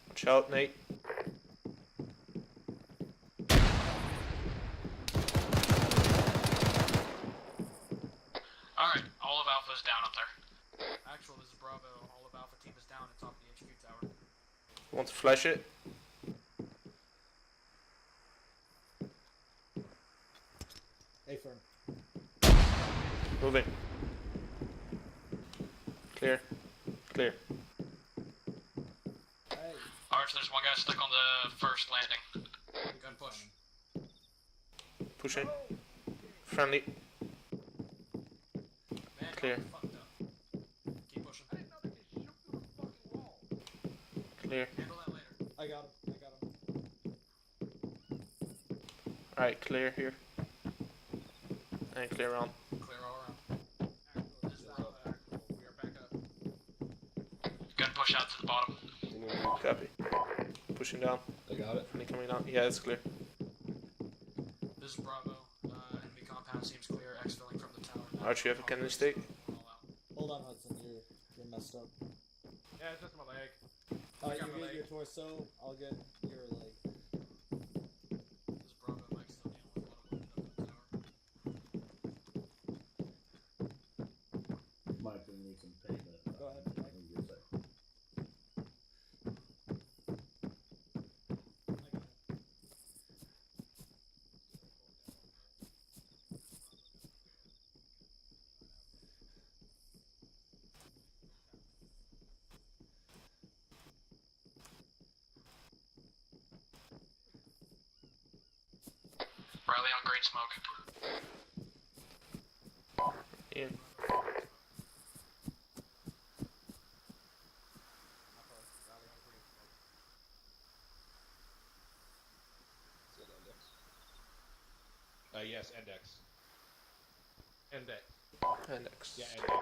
Watch out, Nate. Alright, all of Alpha's down up there. Actual, this is Bravo, all of Alpha team is down at top of the HQ tower. Want to flash it? A-firm. Moving. Clear. Clear. Alright, Sarge, there's one guy stuck on the first landing. Gun push. Pushing. Friendly. Man, Clear. fucked up. Keep pushing. Clear. Handle that later. I got him. Alright, clear here. And clear on. Clear all around. This is Bravo. We are back up. Gun push out to the bottom. Copy. Pushing down. I got it. Friendly coming down. Yeah, it's clear. This is Bravo. Enemy compound seems clear. Exfilling from the tower. Archie, you have a cannon stake? All out. Hold on, Hudson. You're messed up. Yeah, it's just my leg. Alright, got you my get leg. your torso. I'll get your leg. This is Bravo. Mike's still dealing with a lot of wind up the tower. Mike, we need some payment. Go ahead, Mike. Riley on green smoke. In. Yes, index. Index. Index. Yeah, index.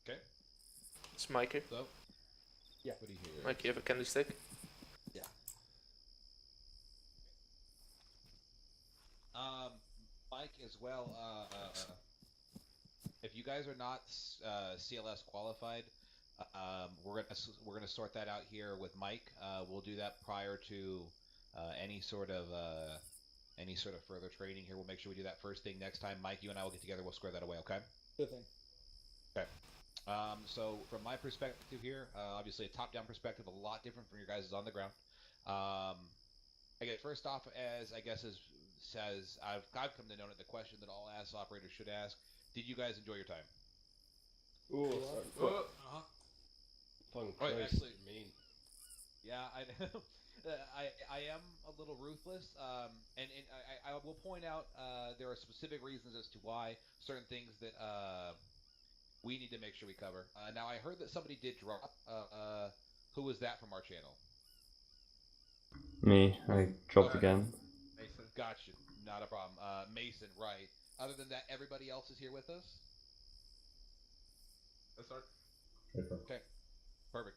Okay. It's Mike here. So. Yeah. What do you hear? Mike, you have a candy stick? Yeah. Mike as well. If you guys are not CLS qualified, we're gonna sort that out here with Mike. We'll do that prior to any sort of further training here. We'll make sure we do that first thing next time. Mike, you and I will get together. We'll square that away. Okay. Good thing. Okay. So from my perspective here, obviously a top-down perspective, a lot different from your guys' on the ground. I guess first off, as I've come to know it, the question that all AS operators should ask: did you guys enjoy your time? Ooh, sorry. Fucking Right, Christ, actually- you're mean. Yeah, I am a little ruthless, and I will point out there are specific reasons as to why certain things that we need to make sure we cover. Now, I heard that somebody did drop. Who was that from our channel? Me, I dropped again. Mason. Gotcha, not a problem. Mason, right. Other than that, everybody else is here with us? Let's start. Okay, perfect.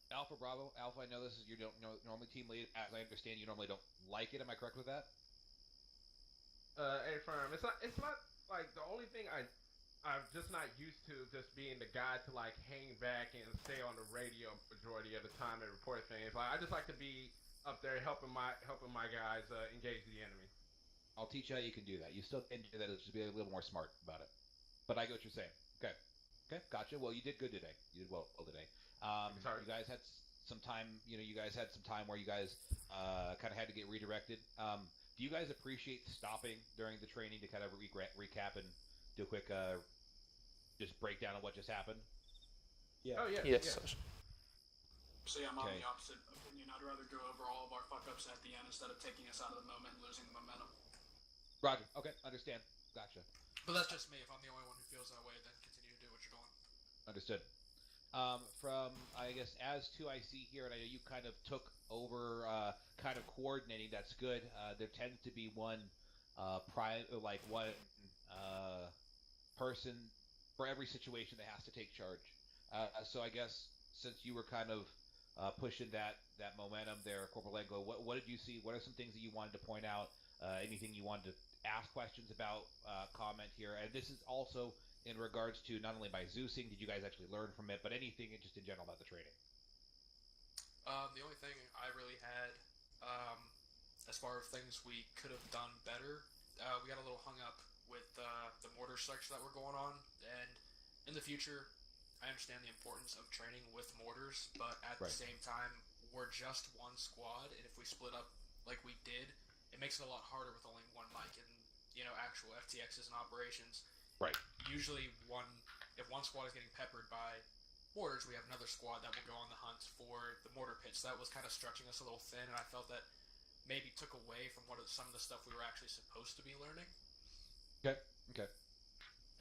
Alpha Bravo, Alpha, I know this is you don't know normally team lead. As I understand, you normally don't like it. Am I correct with that? Hey, firm. It's not like the only thing I'm just not used to just being the guy to like hang back and stay on the radio majority of the time and report things. Like I just like to be up there helping my guys engage the enemy. I'll teach you how you can do that. You still can do that. It's just be a little more smart about it. But I get what you're saying. Okay, gotcha. Well, you did good today. You did well today. Sorry. You guys had some time. You guys had some time where you guys kind of had to get redirected. Do you guys appreciate stopping during the training to kind of recap and do a quick just breakdown of what just happened? Yeah. Oh yeah. Yes. Yeah. So yeah, I'm on Okay. the opposite opinion. I'd rather go over all of our fuck-ups at the end instead of taking us out of the moment and losing the momentum. Roger. Okay, understand. Gotcha. But that's just me. If I'm the only one who feels that way, then continue to do what you're doing. Understood. From, I guess, as to I see here, and I know you kind of took over kind of coordinating, that's good. There tends to be one person for every situation that has to take charge. So I guess since you were kind of pushing that momentum there, Corporal Lengo, what did you see? What are some things that you wanted to point out? Anything you wanted to ask questions about, comment here? And this is also in regards to not only by Zeusing, did you guys actually learn from it, but anything just in general about the training? The only thing I really had, as far as things we could have done better, we got a little hung up with the mortar section that were going on, and in the future, I understand the importance of training with mortars, but at the same time, we're just one squad, and if we split up like we did, it makes it a lot harder with only one mic and, actual FTXs and operations. Right. usually if one squad is getting peppered by mortars, we have another squad that will go on the hunt for the mortar pits. That was kind of stretching us a little thin, and I felt that maybe took away from some of the stuff we were actually supposed to be learning. Okay.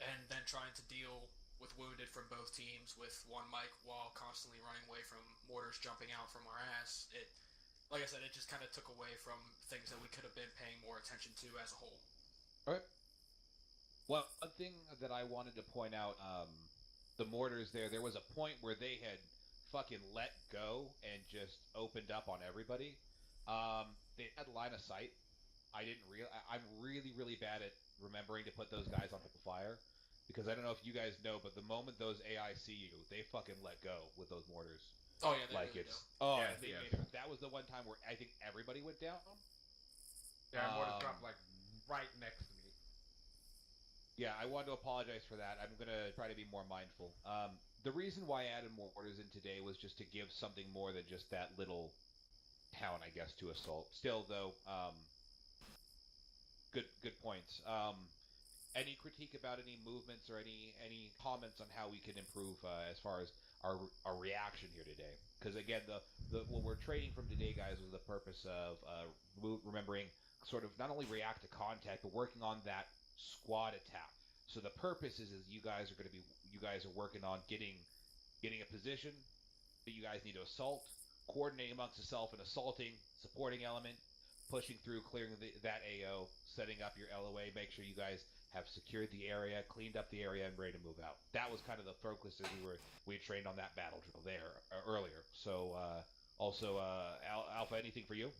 And then trying to deal with wounded from both teams with one mic while constantly running away from mortars jumping out from our ass. Like I said, it just kind of took away from things that we could have been paying more attention to as a whole. All right. Well, one thing that I wanted to point out, the mortars there was a point where they had fucking let go and just opened up on everybody. They had line of sight. I'm really, really bad at remembering to put those guys on fire, because I don't know if you guys know, but the moment those AI see you, they fucking let go with those mortars. Oh yeah, they really do. Oh, yeah, that was the one time where I think everybody went down. Yeah, mortars dropped like right next to me. Yeah, I want to apologize for that. I'm gonna try to be more mindful. The reason why I added more mortars in today was just to give something more than just that little town, I guess, to assault. Still, though, good points. Any critique about any movements or any comments on how we can improve as far as our reaction here today? Because again, what we're training from today, guys, was the purpose of remembering sort of not only react to contact, but working on that squad attack. So the purpose is you guys are working on getting a position that you guys need to assault, coordinating amongst yourself and assaulting, supporting element, pushing through, clearing that AO, setting up your LOA, make sure you guys have secured the area, cleaned up the area, and ready to move out. That was kind of the focus that we had trained on that battle drill there earlier. So also, Alpha, anything for you?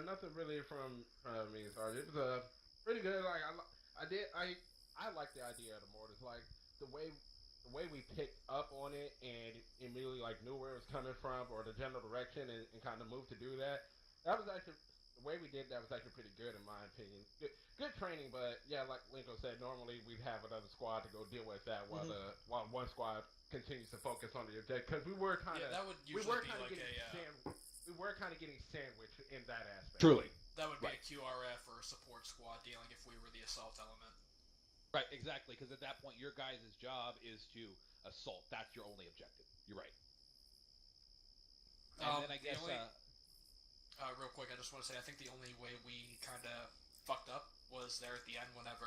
Nothing really from me. Sorry, it was pretty good. Like I like the idea of the mortars. Like the way we picked up on it and immediately like knew where it was coming from or the general direction and kind of moved to do that. That was actually the way we did that was actually pretty good in my opinion. Good training, but yeah, like Linko said, normally we'd have another squad to go deal with that while one squad continues to focus on the objective, because we were kind of we were kind of getting sandwiched in that aspect. Truly, that would be a QRF or a support squad dealing if we were the assault element. Right, exactly, because at that point your guys' job is to assault. That's your only objective. You're right. And then I guess real quick, I just want to say I think the only way we kind of fucked up was there at the end whenever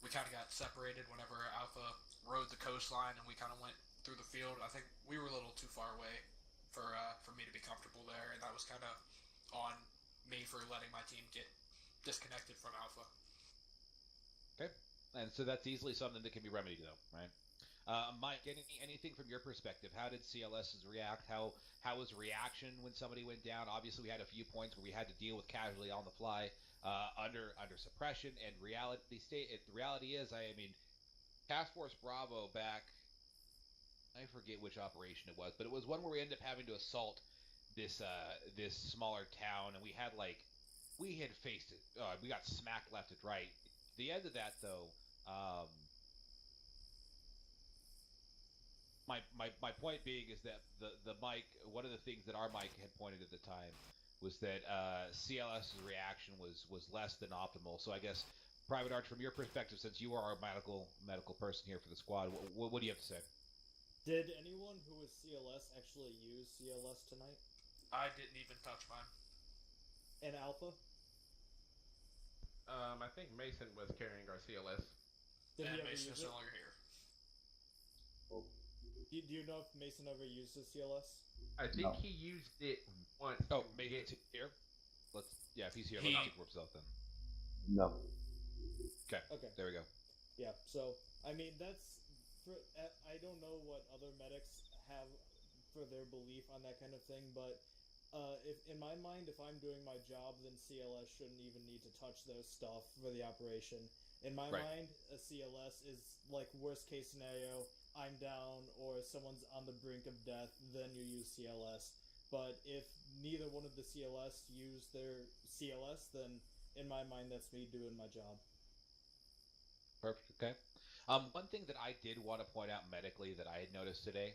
we kind of got separated whenever Alpha rode the coastline and we kind of went through the field. I think we were a little too far away for me to be comfortable there, and that was kind of on me for letting my team get disconnected from Alpha. Okay, and so that's easily something that can be remedied, though, right? Mike, anything from your perspective? How did CLSs react? How was reaction when somebody went down? Obviously, we had a few points where we had to deal with casualty on the fly under suppression. And the reality is, I mean, Task Force Bravo back, I forget which operation it was, but it was one where we ended up having to assault this smaller town, and we had faced it. We got smacked left and right. The end of that, though. My point being is that the mic, one of the things that our mic had pointed at the time was that CLS's reaction was less than optimal. So I guess, Private Arch, from your perspective, since you are our medical person here for the squad, what do you have to say? Did anyone who was CLS actually use CLS tonight? I didn't even touch mine. And Alpha? I think Mason was carrying our CLS. And Mason is no longer here. Oh. Do you know if Mason ever used his CLS? I think he used it once. Oh, Mason's here? If he's here, let's speak for himself then. No. Okay, there we go. Yeah, so, I mean, I don't know what other medics have for their belief on that kind of thing, but if in my mind, if I'm doing my job, then CLS shouldn't even need to touch their stuff for the operation. In my mind, a CLS is like worst case scenario, I'm down or someone's on the brink of death, then you use CLS. But if neither one of the CLS use their CLS, then in my mind that's me doing my job. Perfect, okay. One thing that I did want to point out medically that I had noticed today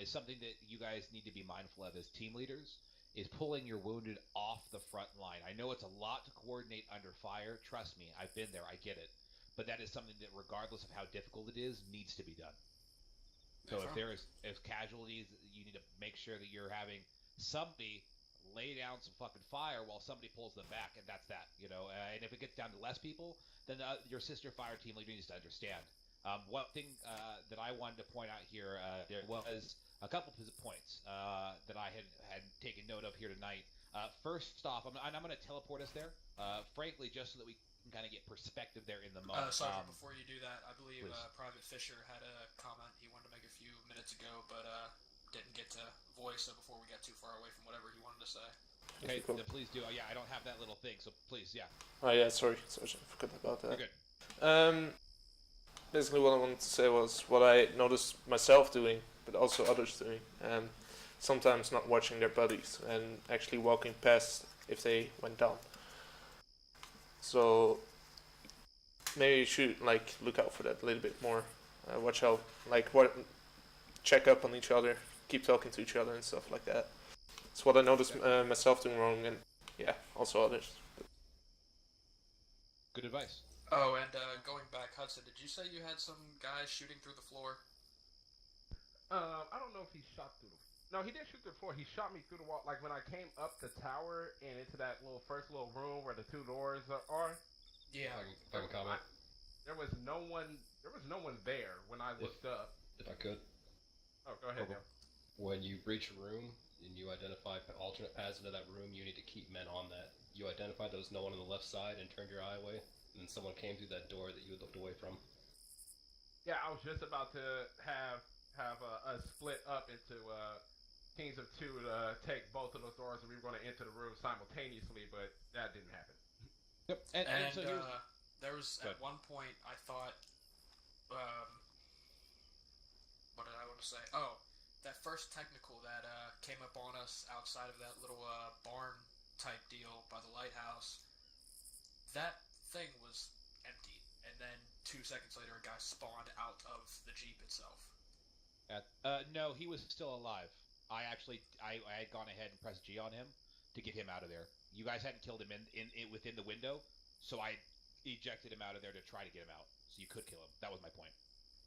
is something that you guys need to be mindful of as team leaders, is pulling your wounded off the front line. I know it's a lot to coordinate under fire. Trust me, I've been there. I get it. but that is something that, regardless of how difficult it is, needs to be done. So if there is casualties, you need to make sure that you're having somebody lay down some fucking fire while somebody pulls them back, and that's that, you know. And if it gets down to less people, then your sister fire team leader needs to understand. One thing that I wanted to point out here, there was a couple points that I had taken note of here tonight. First off, I'm going to teleport us there, frankly, just so that we can kind of get perspective there in the moment. Sergeant, before you do that, I believe Private Fisher had a comment he wanted to make a few minutes ago, but didn't get to voice, so before we got too far away from whatever he wanted to say. Okay, then please do. Yeah, I don't have that little thing, so please, yeah. Oh yeah, sorry, I forgot about that. You're good. Basically what I wanted to say was what I noticed myself doing, but also others doing. Sometimes not watching their buddies and actually walking past if they went down. So maybe you should look out for that a little bit more. Watch out, check up on each other, keep talking to each other and stuff like that. It's what I noticed myself doing wrong, and yeah, also others. Good advice. Oh, and going back, Hudson, did you say you had some guys shooting through the floor? I don't know if he shot through the... No, he did shoot through the floor. He shot me through the wall. Like, when I came up the tower and into that first little room where the two doors are. Yeah. If I can comment. There was no one there when I looked up. If I could. Oh, go ahead, Neil. When you breach a room and you identify alternate paths into that room, you need to keep men on that. You identified there was no one on the left side and turned your eye away, and then someone came through that door that you had looked away from. Yeah, I was just about to have a split up into teams of two to take both of those doors, and we were going to enter the room simultaneously, but that didn't happen. Yep, and so there was at one point I thought, what did I want to say? Oh, that first technical that came up on us outside of that little barn type deal by the lighthouse. That thing was empty, and then 2 seconds later, a guy spawned out of the Jeep itself. No, he was still alive. I had gone ahead and pressed G on him to get him out of there. You guys hadn't killed him in within the window, so I ejected him out of there to try to get him out, so you could kill him. That was my point.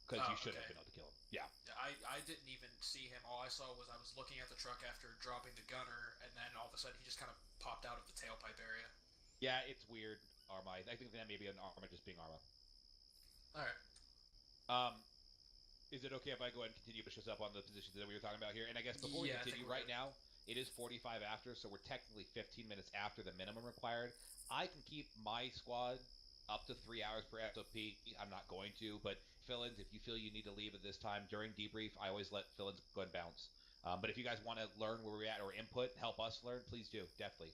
Because you should have been able to kill him. Yeah. I didn't even see him. All I saw was I was looking at the truck after dropping the gunner, and then all of a sudden he just kind of popped out of the tailpipe area. Yeah, it's weird, ArmA. I think that may be an ArmA just being ArmA. Alright. Is it okay if I go ahead and continue to push us up on the positions that we were talking about here? And I guess before we continue, right now, it is 45 after, so we're technically 15 minutes after the minimum required. I can keep my squad up to 3 hours per SOP. I'm not going to, but fill-ins, if you feel you need to leave at this time during debrief, I always let fill-ins go and bounce. But if you guys want to learn where we're at or input, help us learn, please do, definitely.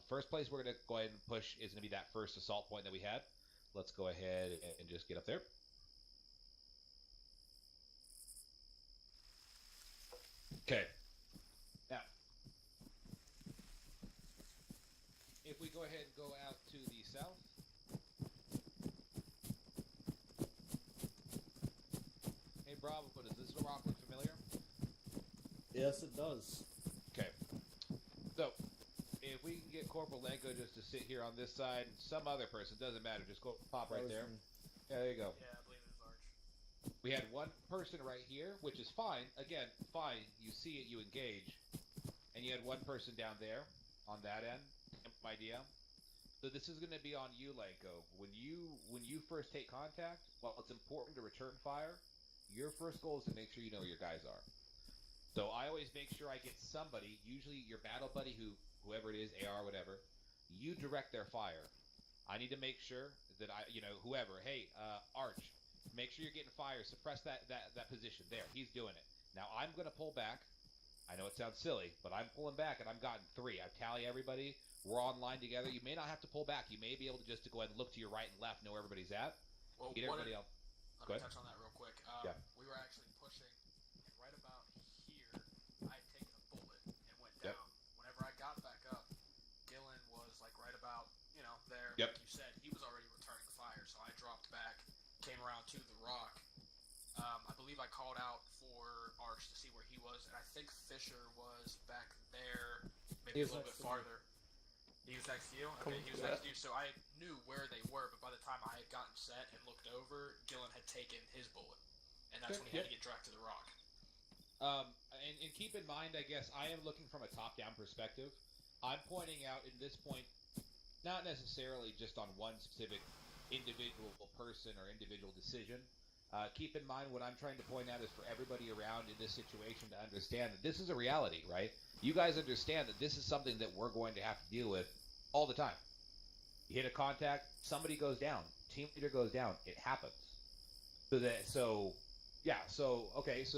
First place we're going to go ahead and push is going to be that first assault point that we had. Let's go ahead and just get up there. Okay. Now, if we go ahead and go out to the south. Hey, Bravo, does this rock look familiar? Yes, it does. Okay. So, if we can get Corporal Lenko just to sit here on this side, and some other person, doesn't matter, just go pop right there. Yeah, there you go. Yeah, I believe it was Arch. We had one person right here, which is fine. Again, fine. You see it, you engage. And you had one person down there on that end. Idea. So this is going to be on you, Lenko. When you first take contact, while it's important to return fire, your first goal is to make sure you know where your guys are. So I always make sure I get somebody, usually your battle buddy, whoever it is, AR, whatever, you direct their fire. I need to make sure that whoever, hey, Arch, make sure you're getting fire, suppress that position. There, he's doing it. Now I'm going to pull back. I know it sounds silly, but I'm pulling back, and I've gotten 3. I tally everybody. We're online together. You may not have to pull back. You may be able to just go ahead and look to your right and left, know where everybody's at. Well, get everybody else. Let me touch on that real quick. Yeah. We were actually pushing, and right about here, I had taken a bullet and went down. Yep. Whenever I got back up, Gillen was like right about, there. Yep. Like you said, he was already returning fire, so I dropped back, came around to the rock. I believe I called out for Arch to see where he was, and I think Fisher was back there, maybe a little bit farther. He was next to you? Okay, he was next to you, so I knew where they were, but by the time I had gotten set and taken his bullet, and that's when he had to get dragged to the rock. And keep in mind, I guess, I am looking from a top-down perspective. I'm pointing out in this point, not necessarily just on one specific individual person or individual decision. Keep in mind what I'm trying to point out is for everybody around in this situation to understand that this is a reality, right? You guys understand that this is something that we're going to have to deal with all the time. You hit a contact, somebody goes down, team leader goes down, it happens. So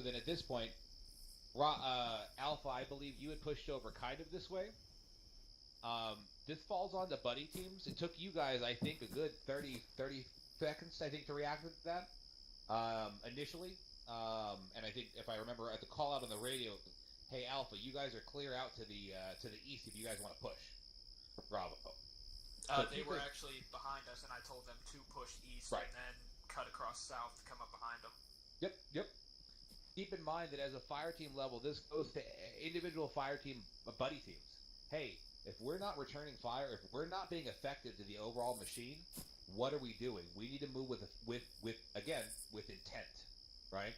then at this point, Alpha, I believe you had pushed over kind of this way. This falls on the buddy teams. It took you guys, I think, a good 30 seconds, I think, to react to that initially. And I think, if I remember, at the call out on the radio, hey, Alpha, you guys are clear out to the east if you guys want to push. Bravo. They were actually behind us, and I told them to push east and then cut across south to come up behind them. Yep. Keep in mind that as a fire team level, this goes to individual fire team buddy teams. Hey, if we're not returning fire, if we're not being effective to the overall machine, what are we doing? We need to move with intent, right?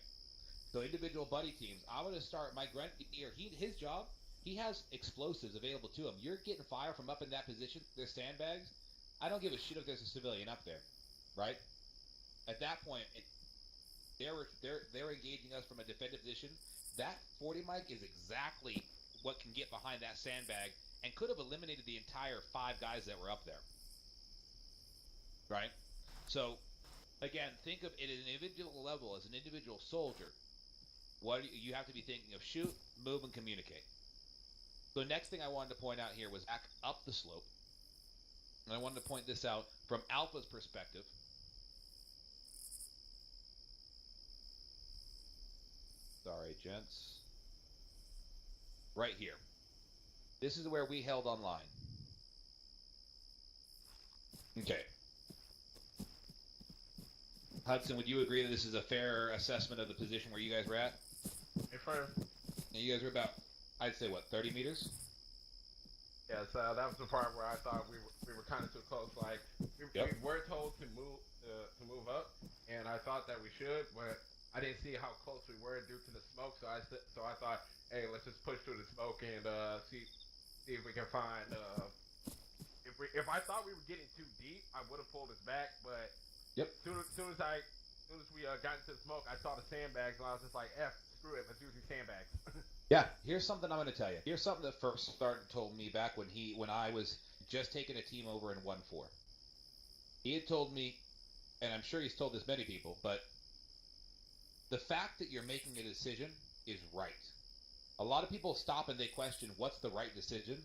So individual buddy teams, I'm going to start my Grenadier. His job, he has explosives available to him. You're getting fire from up in that position. There's sandbags. I don't give a shit if there's a civilian up there, right? At that point, they're engaging us from a defensive position. That 40 mic is exactly what can get behind that sandbag and could have eliminated the entire 5 guys that were up there, right? So, again, think of it at an individual level, as an individual soldier. What you have to be thinking of: shoot, move, and communicate. So next thing I wanted to point out here was back up the slope. And I wanted to point this out from Alpha's perspective. Sorry, gents. Right here. This is where we held online. Okay. Hudson, would you agree that this is a fair assessment of the position where you guys were at? Fair. And you guys were about, I'd say, what, 30 meters? Yeah, so that was the part where I thought we were kind of too close. Like, we were told to move up, and I thought that we should, but I didn't see how close we were due to the smoke. So I thought, hey, let's just push through the smoke and see if we can find. If I thought we were getting too deep, I would have pulled us back. But yep. Soon as we got into the smoke, I saw the sandbags, and I was just like, screw it, let's use these sandbags. Yeah, here's something I'm going to tell you. Here's something that first started told me back when I was just taking a team over in 1-4. He had told me, and I'm sure he's told this many people, but the fact that you're making a decision is right. A lot of people stop and they question what's the right decision.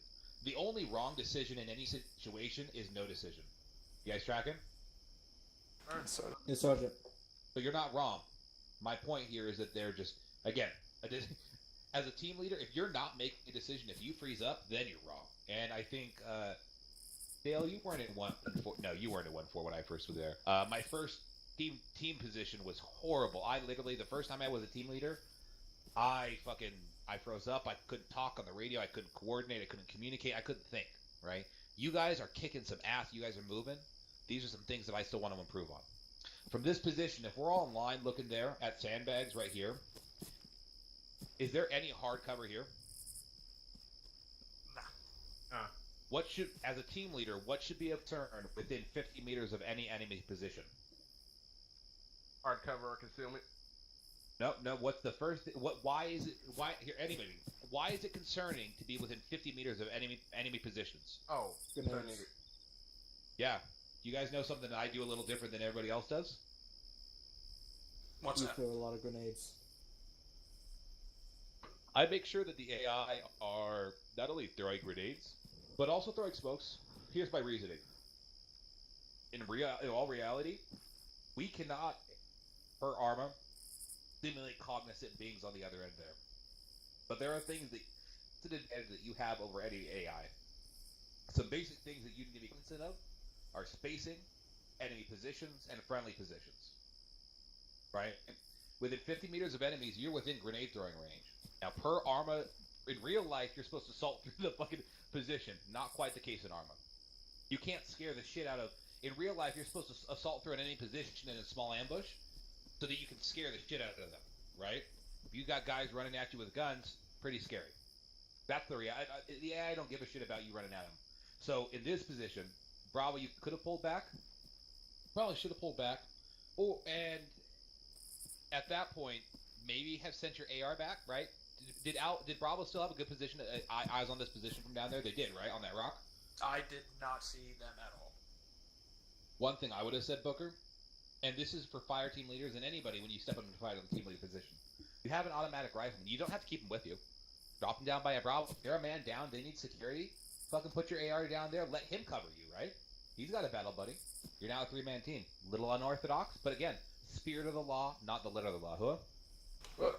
The only wrong decision in any situation is no decision. You guys tracking? Yes, Sergeant. But you're not wrong. My point here is that they're just, again, as a team leader, if you're not making a decision, if you freeze up, then you're wrong. And I think, Dale, you weren't in 1-4. No, you weren't in 1-4 when I first was there. My first team position was horrible. I literally, the first time I was a team leader, I froze up. I couldn't talk on the radio. I couldn't coordinate. I couldn't communicate. I couldn't think, right? You guys are kicking some ass. You guys are moving. These are some things that I still want to improve on. From this position, if we're all in line looking there at sandbags right here, is there any hard cover here? Nah. As a team leader, what should be a turn within 50 meters of any enemy position? Hard cover or concealment? No. What's the first? Why is it concerning to be within 50 meters of enemy positions? Oh, concerning. Yeah. Do you guys know something that I do a little different than everybody else does? What's that? We throw a lot of grenades. I make sure that the AI are not only throwing grenades, but also throwing smokes. Here's my reasoning. In all reality, we cannot, per ArmA, simulate cognizant beings on the other end there. But there are things that you have over any AI. Some basic things that you need to be cognizant of are spacing, enemy positions, and friendly positions. Right? Within 50 meters of enemies, you're within grenade throwing range. Now, per ArmA, in real life, you're supposed to assault through the fucking position. Not quite the case in ArmA. You can't scare the shit out of... In real life, you're supposed to assault through an enemy position in a small ambush. so that you can scare the shit out of them, right? If you got guys running at you with guns, pretty scary. That's the reality. The AI don't give a shit about you running at them. So in this position, Bravo, you could have pulled back. Probably should have pulled back. And at that point, maybe have sent your AR back, right? Did Bravo still have a good position? Eyes on this position from down there? They did, right? On that rock? I did not see them at all. One thing I would have said, Booker, and this is for fire team leaders and anybody when you step up into fight on the team leader position. You have an automatic rifleman. You don't have to keep them with you. Drop them down by a Bravo. If they're a man down, they need security. Fucking put your AR down there. Let him cover you, right? He's got a battle buddy. You're now a three-man team. Little unorthodox, but again, spirit of the law, not the letter of the law. Huh?